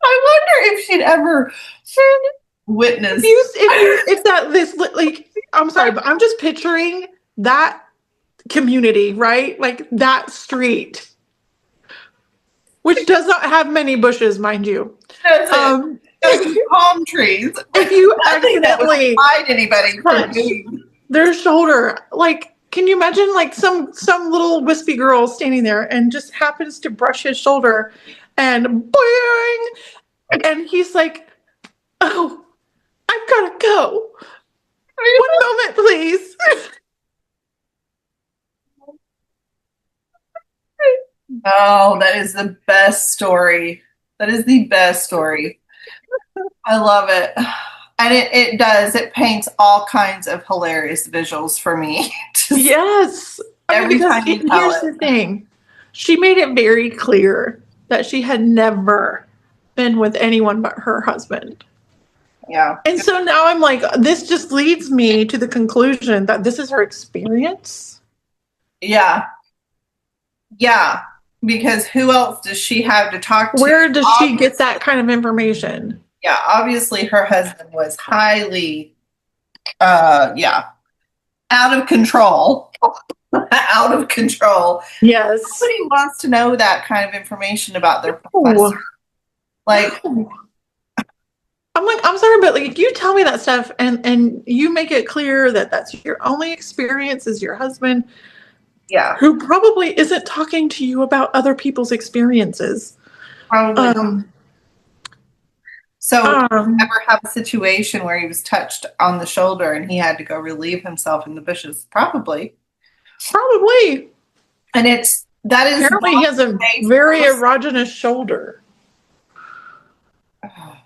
I wonder if she'd ever witness. If that this like, I'm sorry, but I'm just picturing that community, right? Like that street, which does not have many bushes, mind you. Palm trees. If you Nothing that would accidentally hide anybody from doing their shoulder, like, can you imagine like some little wispy girl standing there and just happens to brush his shoulder and boing, and he's like, oh, I've got to go. One moment, please. Oh, that is the best story. That is the best story. I love it. And it does. It paints all kinds of hilarious visuals for me. Just Yes. I mean, every because time you tell here's it. the thing. She made it very clear that she had never been with anyone but her husband. Yeah. And so now I'm like, this just leads me to the conclusion that this is her experience. Yeah. Yeah. Because who else does she have to talk to? Where does she get Obviously, that kind of information? yeah, obviously her husband was highly yeah, out of control. Out of control. Yes. Nobody wants to know that kind of information about their Oh, professor. Like, I'm like, I'm sorry, but like, you tell me that stuff, and you make it clear that that's your only experience is your husband, yeah, who probably isn't talking to you about other people's experiences. probably not. Um, So, did you um, ever have a situation where he was touched on the shoulder and he had to go relieve himself in the bushes? Probably. probably. And that is Apparently, he not has a a safe very person. erogenous shoulder. That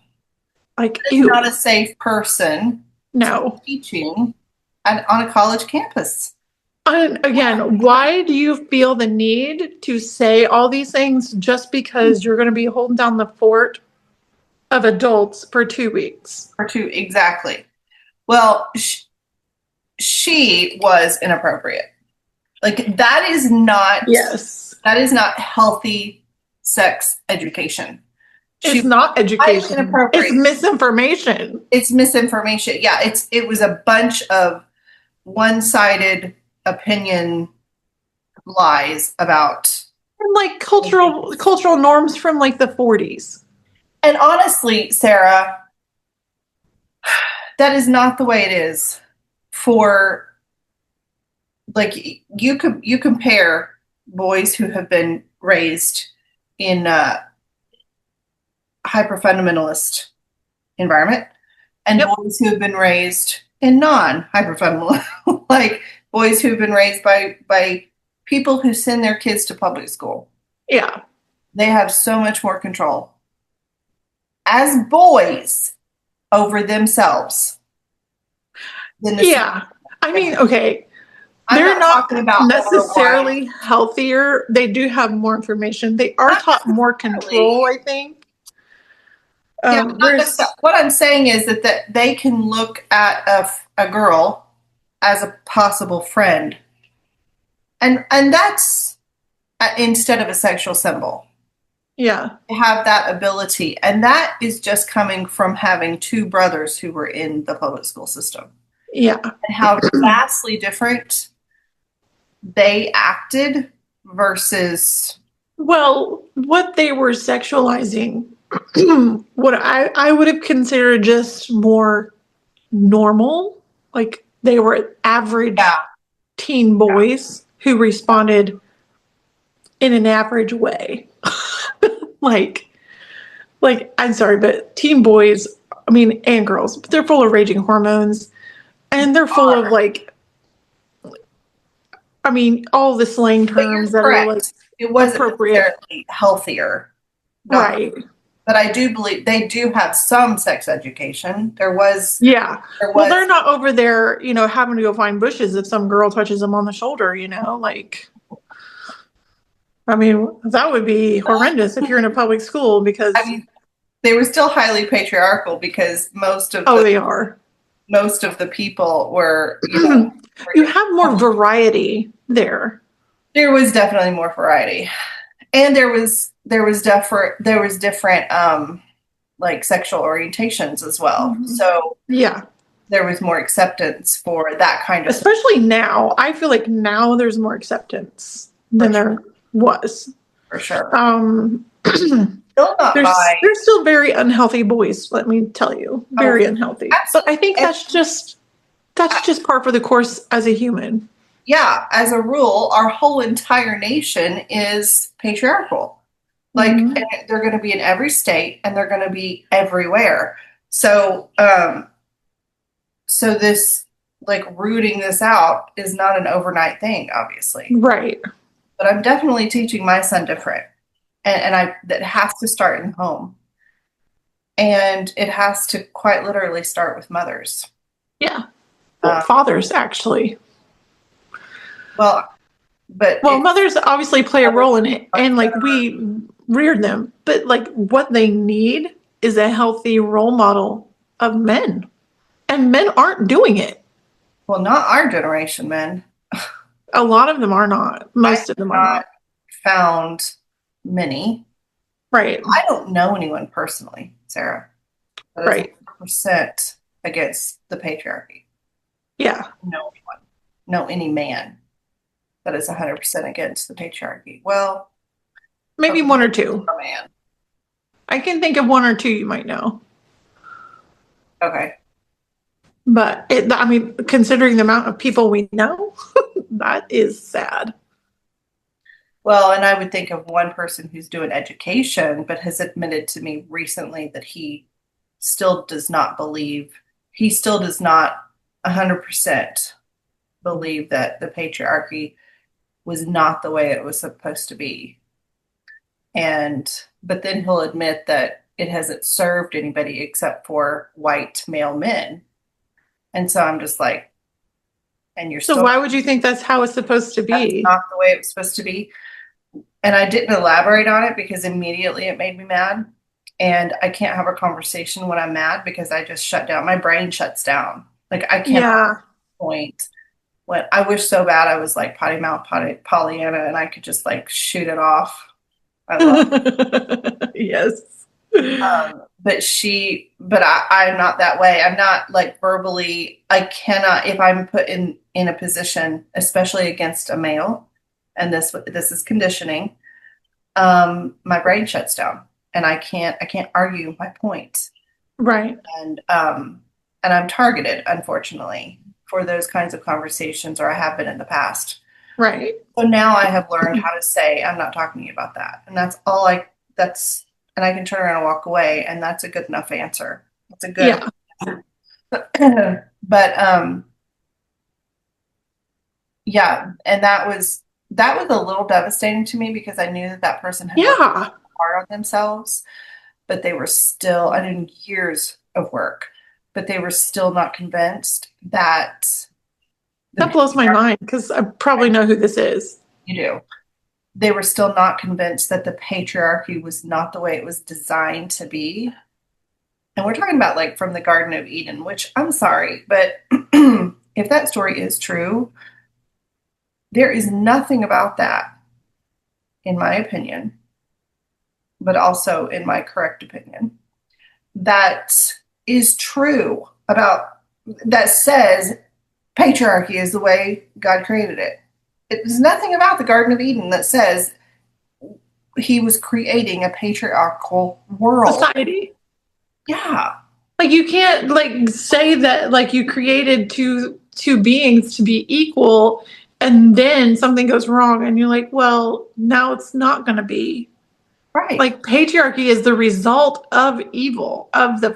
Like, is not ew. a safe person to be No. teaching on a college campus. And again, why do you feel the need to say all these things just because you're going to be holding down the fort of adults for 2 weeks? Or two, exactly. Well, she was inappropriate. Like Yes. that is not healthy sex education. She It's was not highly education. It's inappropriate. misinformation. It's misinformation. Yeah, it was a bunch of one-sided opinion lies about. And like cultural norms from like the 40s. And honestly, Sarah, that is not the way it is for like you compare boys who have been raised in a hyper fundamentalist environment and Yep. boys who have been raised in non hyper fundamentalist like boys who have been raised by people who send their kids to public school. Yeah. They have so much more control as boys over themselves than the. Yeah. I mean, okay, I'm they're not not talking about over wives. necessarily healthier. They do have more information. They are Not taught more necessarily. control, I think. Yeah, not necessarily. There's, What I'm saying is that they can look at a girl as a possible friend, and that's instead of a sexual symbol. yeah, They have that ability, and that is just coming from having two brothers who were in the public school system, yeah. and how vastly different they acted versus. Well, what they were sexualizing, what I would have considered just more normal. Like they were average Yeah, teen boys who responded in an average way. like, like I'm sorry, but teen boys, I mean, and girls, they're full of raging hormones, and they're full of like, I mean, all the slang but you're terms that are like correct. It wasn't appropriate. necessarily healthier. Not, Right. but I do believe they do have some sex education. Yeah. There Well, was, they're not over there, having to go find bushes if some girl touches them on the shoulder, like, I mean, that would be horrendous if you're in a public school because, I mean, they were still highly patriarchal because oh, they are. most of the people were, You have more variety there. there was definitely more variety, and there was different like sexual orientations as well. Mhm. So Yeah. there was more acceptance for that kind of Especially now. I feel like now there's more acceptance than there was. for sure. Um, Still not there's by there's still very unhealthy boys, let me tell you. Very unhealthy. But I think that's just par for the course as a human. yeah, as a rule, our whole entire nation is patriarchal. Like Mhm. they're going to be in every state and they're going to be everywhere. So, So this, like, rooting this out is not an overnight thing, obviously. Right. But I'm definitely teaching my son different. And I that has to start in home. And it has to quite literally start with mothers. Yeah. Well, Um, fathers actually. well, but Well, it's mothers obviously play a role in it, and like we reared them, but like what they need is a healthy role model of men, and men aren't doing it. well, not our generation, men. A lot of them are not. I Most have of them are not not. found many. Right. I don't know anyone personally, Sarah, that is Right. 100% against the patriarchy. Yeah. No one, no any man that is 100% against the patriarchy. Well, Maybe a one or two. man. I can think of one or two you might know. Okay. But I mean, considering the amount of people we know, that is sad. Well, and I would think of one person who's doing education, but has admitted to me recently that he still does not believe, he still does not 100% believe that the patriarchy was not the way it was supposed to be. And, but then he'll admit that it hasn't served anybody except for white male men. And so I'm just like, and you're So still, why would you think that's how it's supposed to that's be? not the way it was supposed to be. And I didn't elaborate on it because immediately it made me mad. And I can't have a conversation when I'm mad because I just shut down. My brain shuts down. Like I can't Yeah. point when I wish so bad I was like potty mouth Pollyanna and I could just like shoot it off. I love Yes. but I'm not that way. I'm not like verbally, I cannot, if I'm put in a position, especially against a male, and this is conditioning, my brain shuts down and I can't argue my point. Right. And I'm targeted, unfortunately, for those kinds of conversations, or I have been in the past. Right. So now I have learned how to say, I'm not talking to you about that. And that's all that's, and I can turn around and walk away. And that's a good enough answer. It's a good, Yeah. but, yeah. And that was a little devastating to me because I knew that that person had worked Yeah. hard on themselves, but they were still, I did years of work, but they were still not convinced that That the blows my mind because I probably know who this is. you do. They were still not convinced that the patriarchy was not the way it was designed to be. And we're talking about like from the Garden of Eden, which I'm sorry, but if that story is true, there is nothing about that, in my opinion, but also in my correct opinion, that is true about that says patriarchy is the way God created it. There's nothing about the Garden of Eden that says he was creating a patriarchal world. Society. Yeah. Like you can't like say that like you created two beings to be equal and then something goes wrong and you're like, well, now it's not going to be. Right. Like patriarchy is the result of evil, of the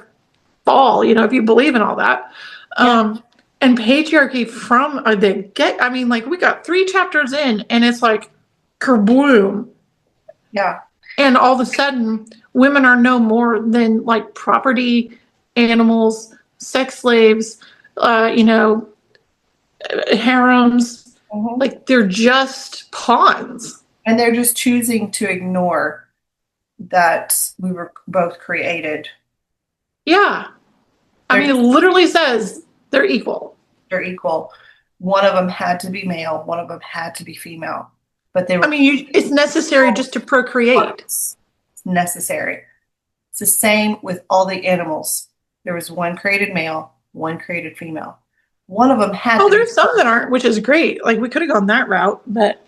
fall, if you believe in all that. Yeah. And patriarchy from the get, I mean, like we got 3 chapters in and it's like kerboom. Yeah. And all of a sudden, women are no more than like property, animals, sex slaves, harems. Mhm. Like they're just pawns. And they're just choosing to ignore that we were both created. Yeah. I They're mean, it just, literally says they're equal. they're equal. One of them had to be male, one of them had to be female, but they I were mean, it's necessary just to procreate. parts. It's necessary. It's the same with all the animals. There was one created male, one created female. One of them had Oh, to be there's some that aren't, which is great. Like we could have gone that route, but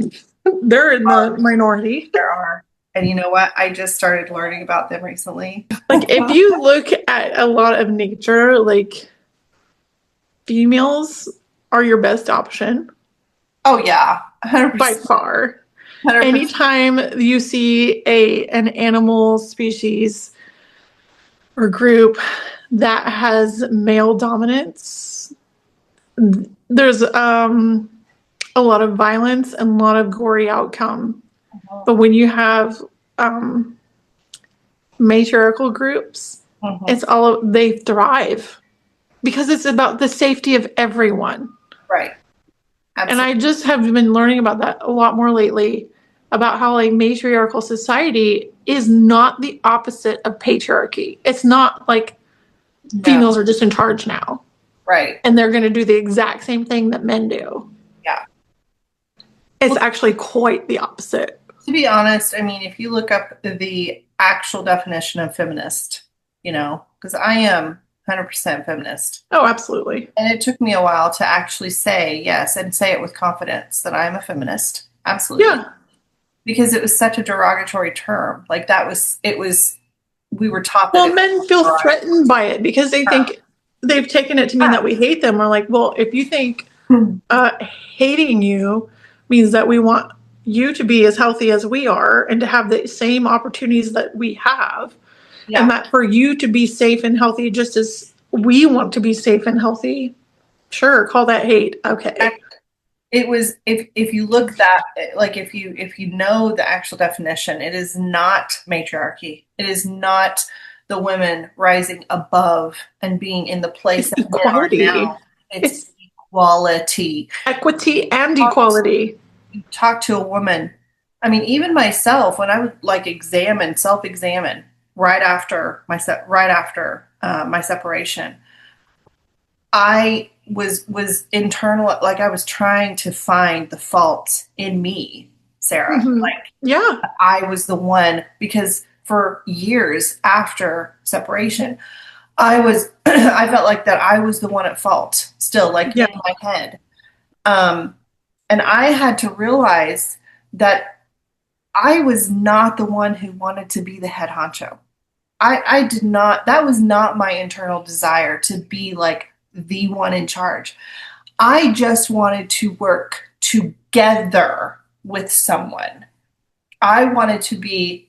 they're in the minority. there are. And you know what? I just started learning about them recently. Like if you look at a lot of nature, like females are your best option Oh yeah, by 100%. far. 100%. Anytime you see an animal species or group that has male dominance, there's a lot of violence and a lot of gory outcome. But when you have matriarchal groups, it's they thrive because it's about the safety of everyone. Right. And Absolutely. I just have been learning about that a lot more lately, about how like matriarchal society is not the opposite of patriarchy. It's not like No. females are just in charge now. Right. And they're going to do the exact same thing that men do. Yeah. It's actually quite the opposite. To be honest, I mean, if you look up the actual definition of feminist, because I am 100% feminist. Oh, absolutely. And it took me a while to actually say yes and say it with confidence that I'm a feminist. Absolutely. Yeah. Because it was such a derogatory term. Like we were taught that. Well, men feel threatened by it because they think they've taken it to mean that we hate them. We're like, well, if you think hating you means that we want you to be as healthy as we are and to have the same opportunities that we have, and that for you to be safe and healthy just as we want to be safe and healthy, sure, call that hate. Okay. It was, if you look that, like if you know the actual definition, it is not matriarchy. It is not the women rising above and being in the place that equality. men are now. It's equality. Equity and equality. You talk to a woman. I mean, even myself, when I would like self-examine right after my separation, I was internal, like I was trying to find the fault in me, Sarah. Like, I was the one, because for years after separation, I felt like that I was the one at fault still, like in my head. And I had to realize that I was not the one who wanted to be the head honcho. I did not, that was not my internal desire to be like the one in charge. I just wanted to work together with someone. I wanted to be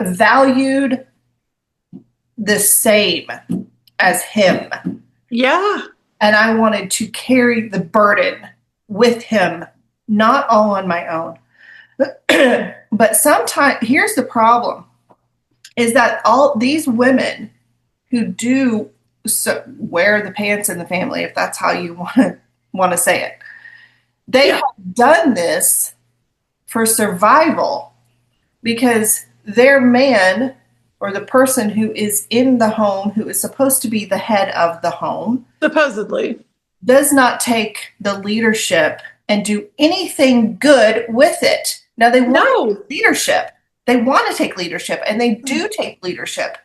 valued the same as him. Yeah. And I wanted to carry the burden with him, not all on my own. But sometimes, here's the problem, is that all these women who do wear the pants in the family, if that's how you want to say it, they have done this for survival, because their man, or the person who is in the home, who is supposed to be the head of the home, supposedly, does not take the leadership and do anything good with it. Now they want leadership. They want to take leadership, and they do take leadership.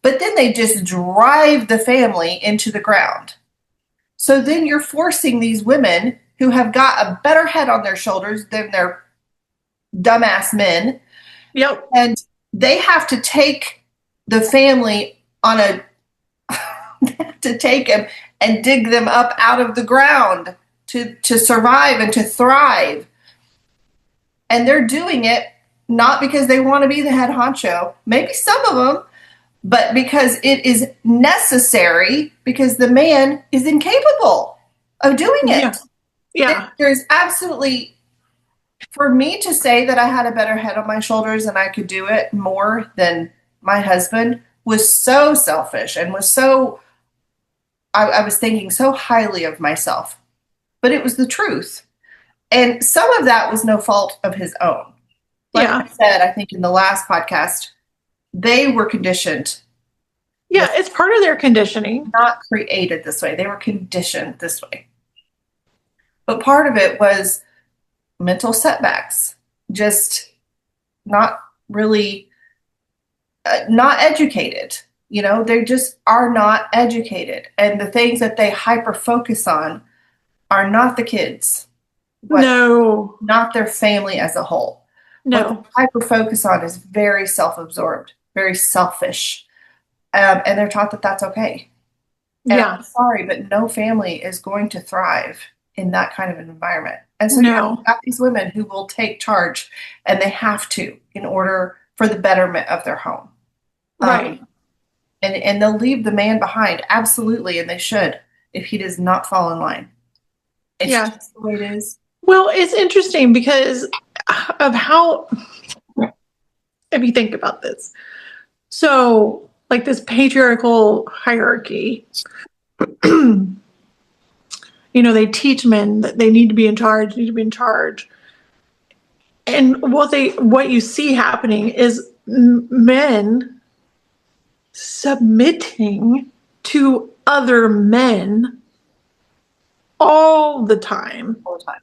But then they just drive the family into the ground. So then you're forcing these women who have got a better head on their shoulders than their dumbass men. Yep. And they have to take the family on to take them and dig them up out of the ground to survive and to thrive. And they're doing it not because they want to be the head honcho, maybe some of them, but because it is necessary, because the man is incapable of doing it. Yeah. There's absolutely, for me to say that I had a better head on my shoulders and I could do it more than my husband was so selfish, and was so, I was thinking so highly of myself, but it was the truth. And some of that was no fault of his own. Like I said, I think in the last podcast, they were conditioned. Yeah, it's part of their conditioning. Not created this way. They were conditioned this way. But part of it was mental setbacks. Just not really, not educated. They just are not educated. And the things that they hyper-focus on are not the kids. Not their family as a whole. What they hyper-focus on is very self-absorbed, very selfish. And they're taught that that's okay. And I'm sorry, but no family is going to thrive in that kind of an environment. And so you've got these women who will take charge, and they have to, in order for the betterment of their home. Right. And they'll leave the man behind, absolutely, and they should if he does not fall in line. It's Yeah. just the way it is. Well, it's interesting because of how, if you think about this, so like this patriarchal hierarchy, they teach men that they need to be in charge, need to be in charge. And what you see happening is men submitting to other men all the time. All the time.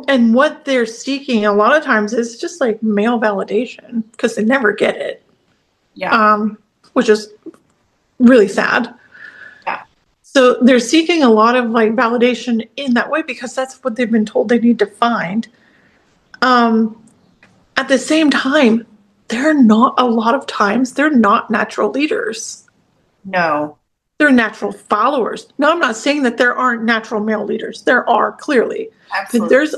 And what they're seeking a lot of times is just like male validation because they never get it. Yeah. Which is really sad. Yeah. So they're seeking a lot of like validation in that way because that's what they've been told they need to find. At the same time, they're not natural leaders. No. They're natural followers. Now, I'm not saying that there aren't natural male leaders. There are, clearly. Absolutely. But there's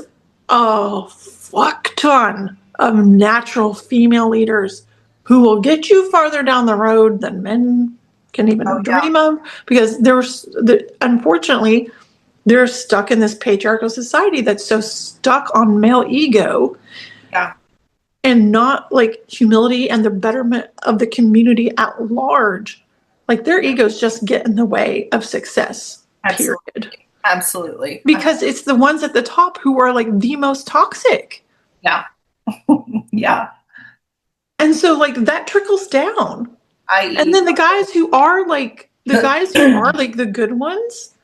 a fuck ton of natural female leaders who will get you farther down the road than men can even dream of, because unfortunately, they're stuck in this patriarchal society that's so stuck on male ego. Yeah. And not like humility and the betterment of the community at large. Like their egos just get in the way of success, period. Absolutely. Because it's the ones at the top who are like the most toxic. Yeah. Yeah. And so like that trickles down. And then the guys who are like the good ones,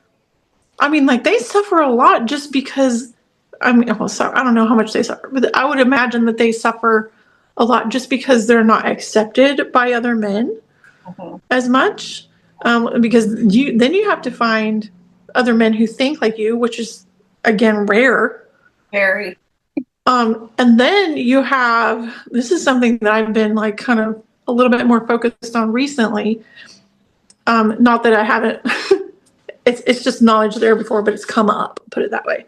I mean, like they suffer a lot just because, I don't know how much they suffer, but I would imagine that they suffer a lot just because they're not accepted by other men as much. Because then you have to find other men who think like you, which is, again, rare. Very. And then you have, this is something that I've been like kind of a little bit more focused on recently. Not that I haven't, it's just knowledge there before, but it's come up, put it that way.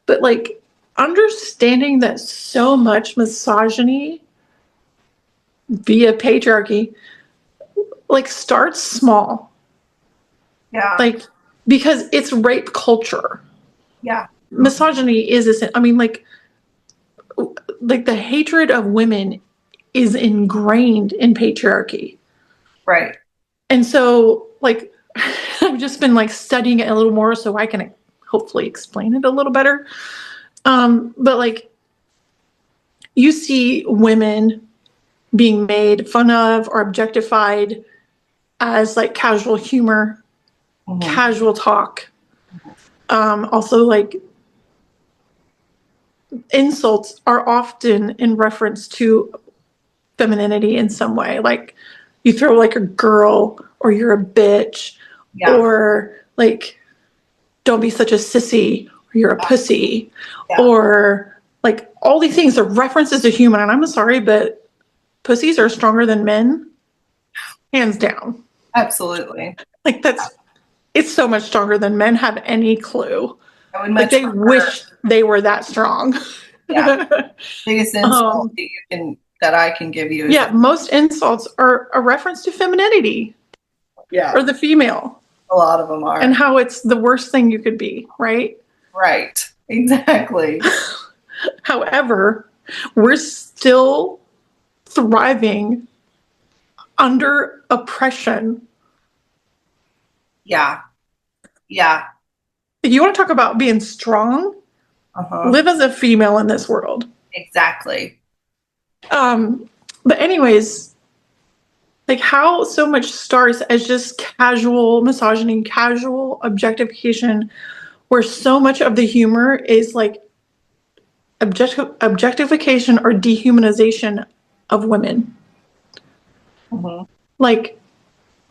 But like understanding that so much misogyny via patriarchy like starts small. Yeah. Like because it's rape culture. Yeah. Misogyny is, I mean, like the hatred of women is ingrained in patriarchy. Right. And so like I've just been like studying it a little more so I can hopefully explain it a little better. But like you see women being made fun of or objectified as like casual humor, casual talk. Also like insults are often in reference to femininity in some way. Like you throw like a girl or you're a bitch or like don't be such a sissy or you're a pussy or like all these things are references to human. And I'm sorry, but pussies are stronger than men, hands down. Absolutely. Like it's so much stronger than men have any clue. I would like they wish they were that strong. Yeah. Biggest insult that I can give you. Most insults are a reference to femininity. Yeah. Or the female. A lot of them are. And how it's the worst thing you could be, right? Right. Exactly. However, we're still thriving under oppression. Yeah. Yeah. If you want to talk about being strong, live as a female in this world. Exactly. But anyways, like how so much starts as just casual misogyny, casual objectification, where so much of the humor is like objectification or dehumanization of women. Like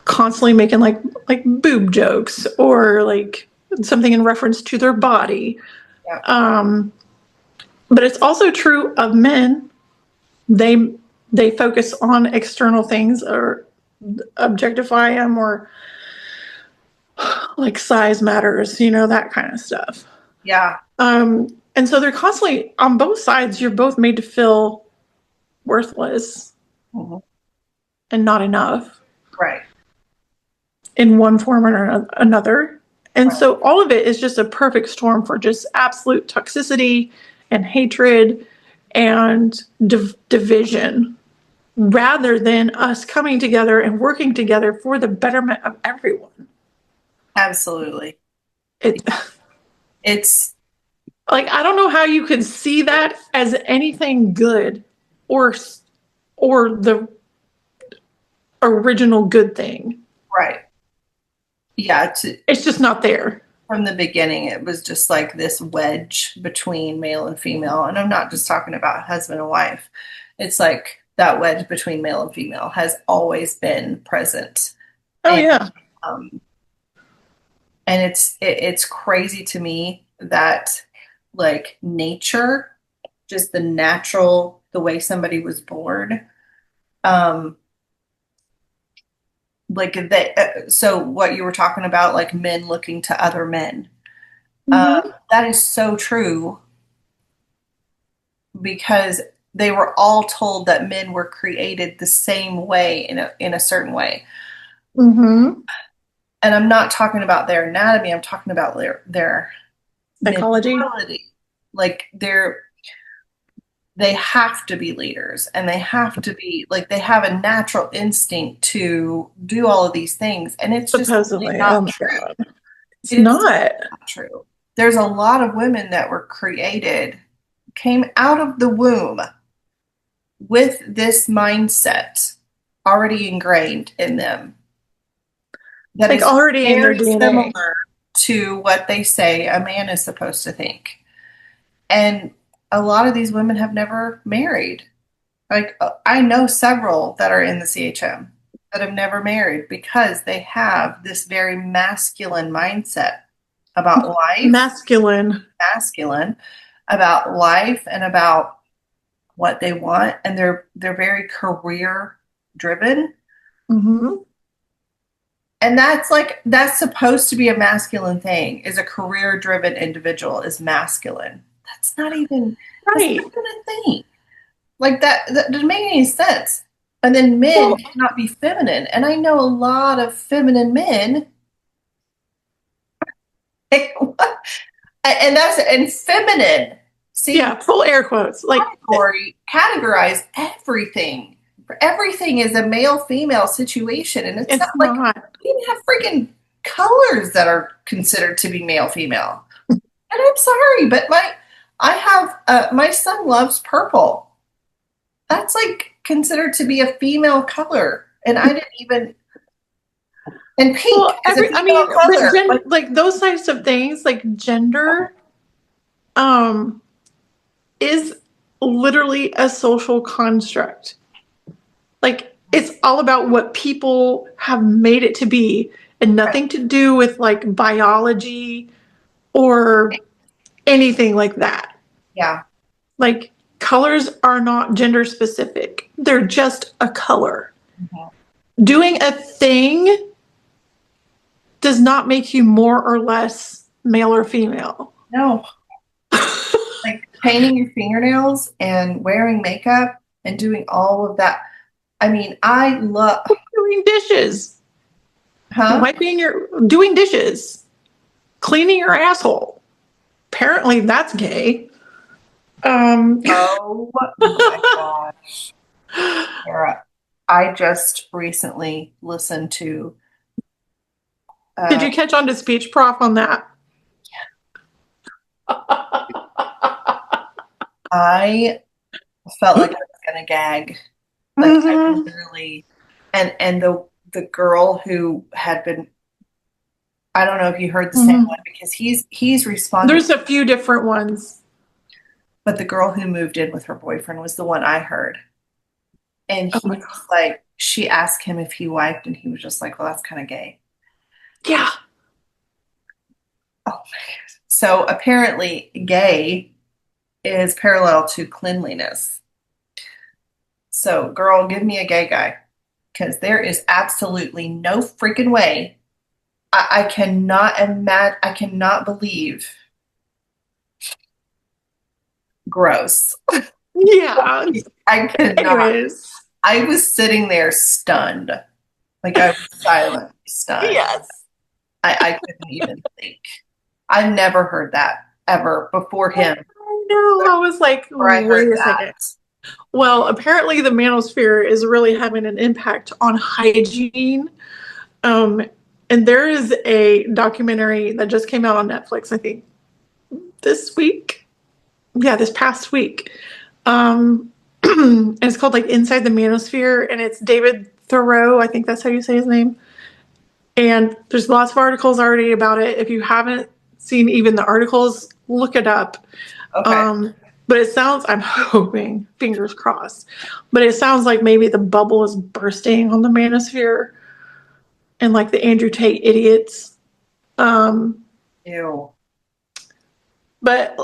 constantly making like boob jokes or like something in reference to their body. But it's also true of men. They focus on external things or objectify them or like size matters, that kind of stuff. Yeah. And so they're constantly on both sides. You're both made to feel worthless and not enough. Right. in one form or another. And so all of it is just a perfect storm for just absolute toxicity and hatred and division, rather than us coming together and working together for the betterment of everyone. Absolutely. It, It's like, I don't know how you could see that as anything good or the original good thing. right. Yeah, It's just not there. from the beginning, it was just like this wedge between male and female. And I'm not just talking about husband and wife. It's like that wedge between male and female has always been present. Oh, And yeah. um, and it's crazy to me that like nature, just the way somebody was born, um, like they so what you were talking about, like men looking to other men, Mm-hmm. that is so true because they were all told that men were created the same way in a certain way. Mm-hmm. And I'm not talking about their anatomy, I'm talking about their Psychology. mentality. Like they have to be leaders and they have to be like they have a natural instinct to do all of these things, and it's just really Supposedly. Oh not my true. God. It's It's not. not true. There's a lot of women that were created, came out of the womb with this mindset already ingrained in them that Like is already in their very DNA. similar to what they say a man is supposed to think. And a lot of these women have never married. Like I know several that are in the CHM that have never married because they have this very masculine mindset about life, Masculine. masculine about life and about what they want, and they're very career driven. Mm-hmm. And that's supposed to be a masculine thing. Is a career driven individual is masculine. That's not Right. even a thing. Like that doesn't make any sense. And then men Well, cannot be feminine. And I know a lot of feminine men. And that's and feminine. See, yeah, full air quotes. Like, categorize everything. Everything is a male female situation. And it's not it's like not. we even have freaking colors that are considered to be male female. And I'm sorry, but I have my son loves purple. That's like considered to be a female color. And I didn't even and pink Well, is a I female mean, but color. like those types of things, like gender, um, is literally a social construct. Like, it's all about what people have made it to be, and nothing to do with like biology or anything like that. Yeah. Like, colors are not gender specific, they're just a color. Mhm. Doing a thing does not make you more or less male or female. No, like painting your fingernails and wearing makeup and doing all of that. I mean, I love, Doing dishes, huh? doing dishes, cleaning your asshole. Apparently that's gay. Oh my gosh, Sarah. I just recently listened to, Did uh, you catch on to speech prof on that? I felt like I was gonna gag. Like I Mm-hmm. literally, and the girl who had been, I don't know if you heard the same Mm-hmm. one because he's responded, There's a few different ones. but the girl who moved in with her boyfriend was the one I heard. And Oh he my was god. like, she asked him if he wiped, and he was just like, well, that's kind of gay. Yeah. Oh, so apparently, gay is parallel to cleanliness. So, girl, give me a gay guy because there is absolutely no freaking way. I cannot imagine, I cannot believe. Gross. Yeah. I could not. Anyways. I was sitting there stunned. Like I was silent, stunned. Yes. I couldn't even think. I've never heard that ever before him. I know. I was like, Before I wait heard a second. that. Well, apparently the manosphere is really having an impact on hygiene. Um, and there is a documentary that just came out on Netflix, I think, this week. Yeah, this past week. And it's called like Inside the Manosphere, and it's David Thoreau. I think that's how you say his name. And there's lots of articles already about it. If you haven't seen even the articles, look it up. Okay. But it sounds, I'm hoping, fingers crossed, but it sounds like maybe the bubble is bursting on the manosphere and like the Andrew Tate idiots. Um, Ew. but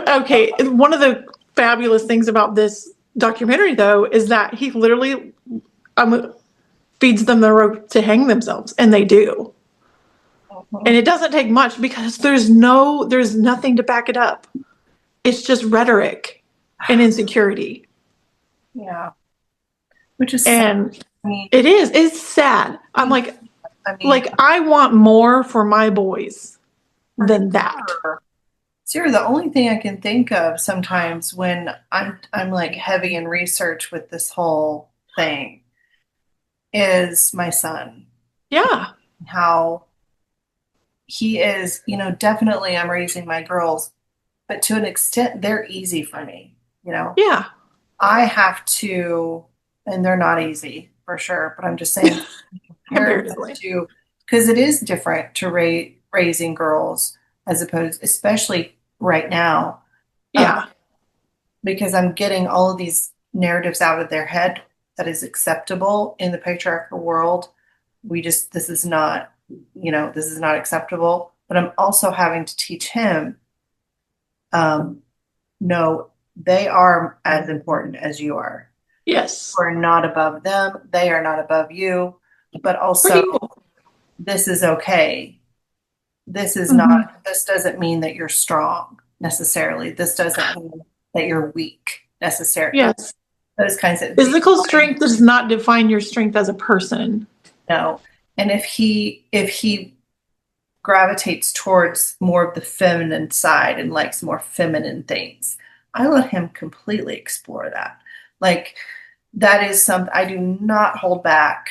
okay, one of the fabulous things about this documentary, though, is that he literally feeds them the rope to hang themselves, and they do. Mhm. And it doesn't take much because there's nothing to back it up. It's just rhetoric and insecurity. Yeah. Which is sad. And I mean, it's sad. I'm like, I want more for my boys than that. sure. Sarah, the only thing I can think of sometimes when I'm like heavy in research with this whole thing is my son. Yeah. How he is, definitely I'm raising my girls, but to an extent they're easy for me, Yeah. I have to, and they're not easy for sure, but I'm just saying parents Comparatively. to, because it is different to raising girls as opposed, especially right now, um, Yeah. because I'm getting all of these narratives out of their head that is acceptable in the patriarchal world. This is not, this is not acceptable. But I'm also having to teach him, um, no, they are as important as you are. Yes. We're not above them. They are not above you. But also, this is okay. This is Mhm. not, this doesn't mean that you're strong necessarily. This doesn't mean that you're weak necessarily. Yes. Those kinds of Physical strength does not define your strength as a person. no. And if he gravitates towards more of the feminine side and likes more feminine things, I let him completely explore that. Like that is something I do not hold back.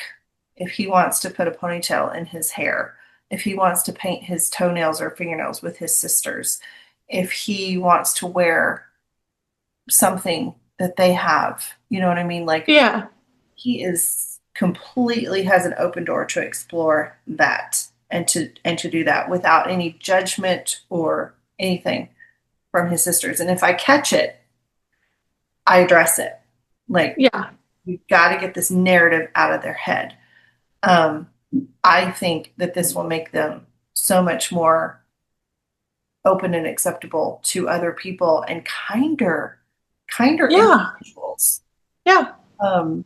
If he wants to put a ponytail in his hair, if he wants to paint his toenails or fingernails with his sisters, if he wants to wear something that they have, you know what I mean? Like Yeah. he is completely has an open door to explore that and to do that without any judgment or anything from his sisters. And if I catch it, I address it. Like Yeah. we've got to get this narrative out of their head. Um, I think that this will make them so much more open and acceptable to other people and kinder Yeah. individuals. Yeah. Um,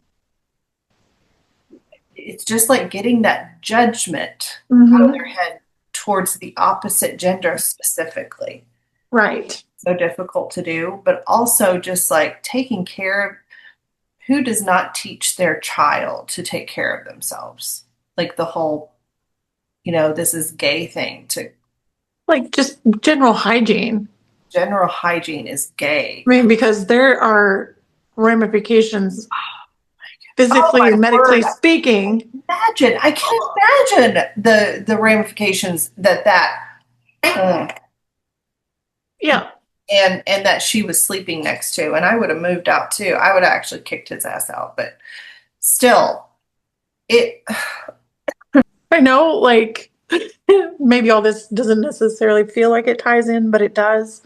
it's just like getting that judgment out of Mm-hmm. their head towards the opposite gender specifically. Right. So difficult to do, but also just like taking care of who does not teach their child to take care of themselves. Like the whole, this is gay thing to Like just general hygiene. general hygiene is gay. I mean, because there are ramifications Oh physically my and medically word. speaking. Imagine, I can imagine the ramifications uh, Yeah. and that she was sleeping next to, and I would have moved out too. I would have actually kicked his ass out, but still, it I know, like, maybe all this doesn't necessarily feel like it ties in, but it does.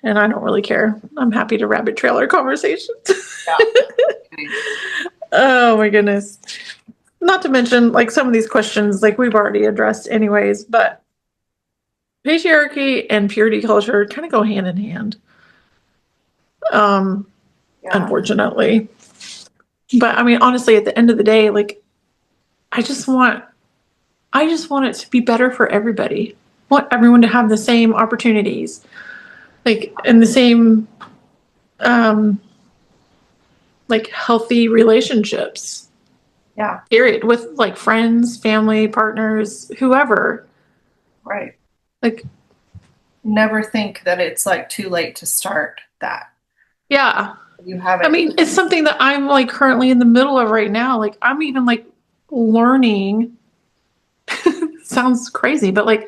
And I don't really care. I'm happy to rabbit trail our conversations. yeah. Oh my goodness. Not to mention, like, some of these questions, like, we've already addressed anyways, but patriarchy and purity culture kind of go hand in hand, Yeah. unfortunately. But I mean, honestly, at the end of the day, like, I just want it to be better for everybody. I want everyone to have the same opportunities, like, and the same, um, like, healthy relationships. Yeah. Period. With like friends, family, partners, whoever. Right. Like, Never think that it's like too late to start that. yeah. You have I it. mean, it's something that I'm like currently in the middle of right now. Like, I'm even like learning. Sounds crazy, but like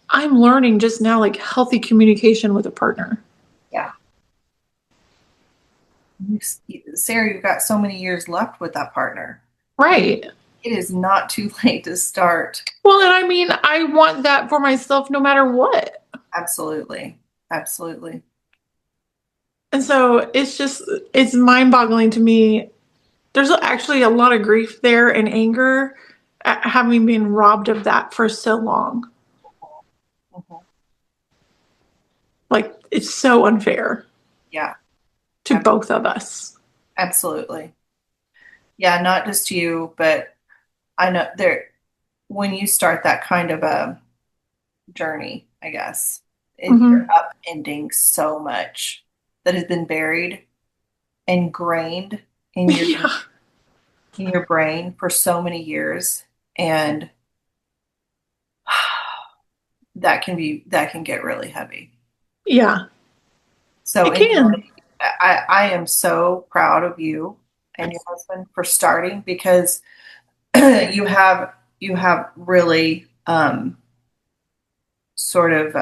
I'm learning just now, like healthy communication with a partner. Yeah. Sarah, you've got so many years left with that partner. Right. It is not too late to start. Well, and I mean, I want that for myself no matter what. Absolutely. Absolutely. And so it's mind boggling to me. There's actually a lot of grief there and anger at having been robbed of that for so long. Mhm. Like, it's so unfair Yeah. to both of us. Absolutely. Yeah, not just you, but I know when you start that kind of a journey, I guess, you're Mm-hmm. upending so much that has been buried, ingrained in your Yeah. brain for so many years, and that can get really heavy. Yeah. So It can. I am so proud of you and your husband for starting, because you have really sort of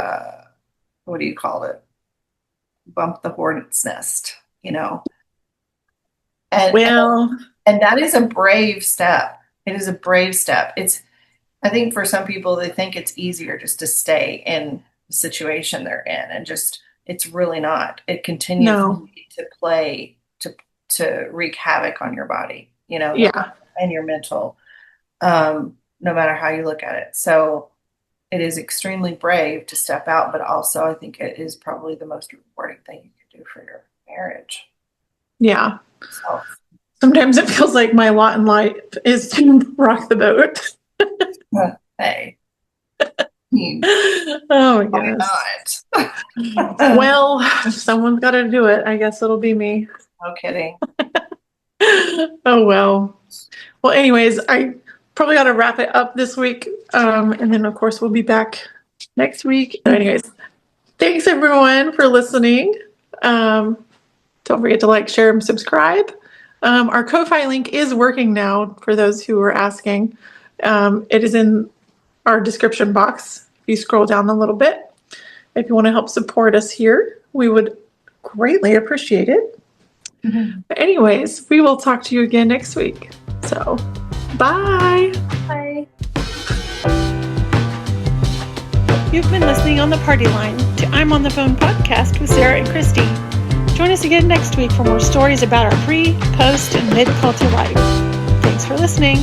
what do you call it, bump the hornet's nest, and Well, that is a brave step. It is a brave step. It's, I think for some people, they think it's easier just to stay in the situation they're in, and just, it's really not. It continues no. to play, to wreak havoc on your body, Yeah. and your mental, no matter how you look at it. So it is extremely brave to step out, but also I think it is probably the most rewarding thing you can do for your marriage. Yeah. So, Sometimes it feels like my lot in life is to rock the boat. hey, hmm, Oh my why goodness. not? Well, if someone's got to do it, I guess it'll be me. No kidding. Oh well. Well, anyways, I probably got to wrap it up this week. And then, of course, we'll be back next week. Anyways, thanks everyone for listening. Don't forget to like, share, and subscribe. Our Ko-Fi link is working now for those who are asking. It is in our description box. If you scroll down a little bit, if you want to help support us here, we would greatly appreciate it. Mm-hmm. But anyways, we will talk to you again next week. So, bye. Bye. You've been listening on the Party Line to I'm on the Phone podcast with Sarah and Christy. Join us again next week for more stories about our pre, post, and mid-culture life. Thanks for listening.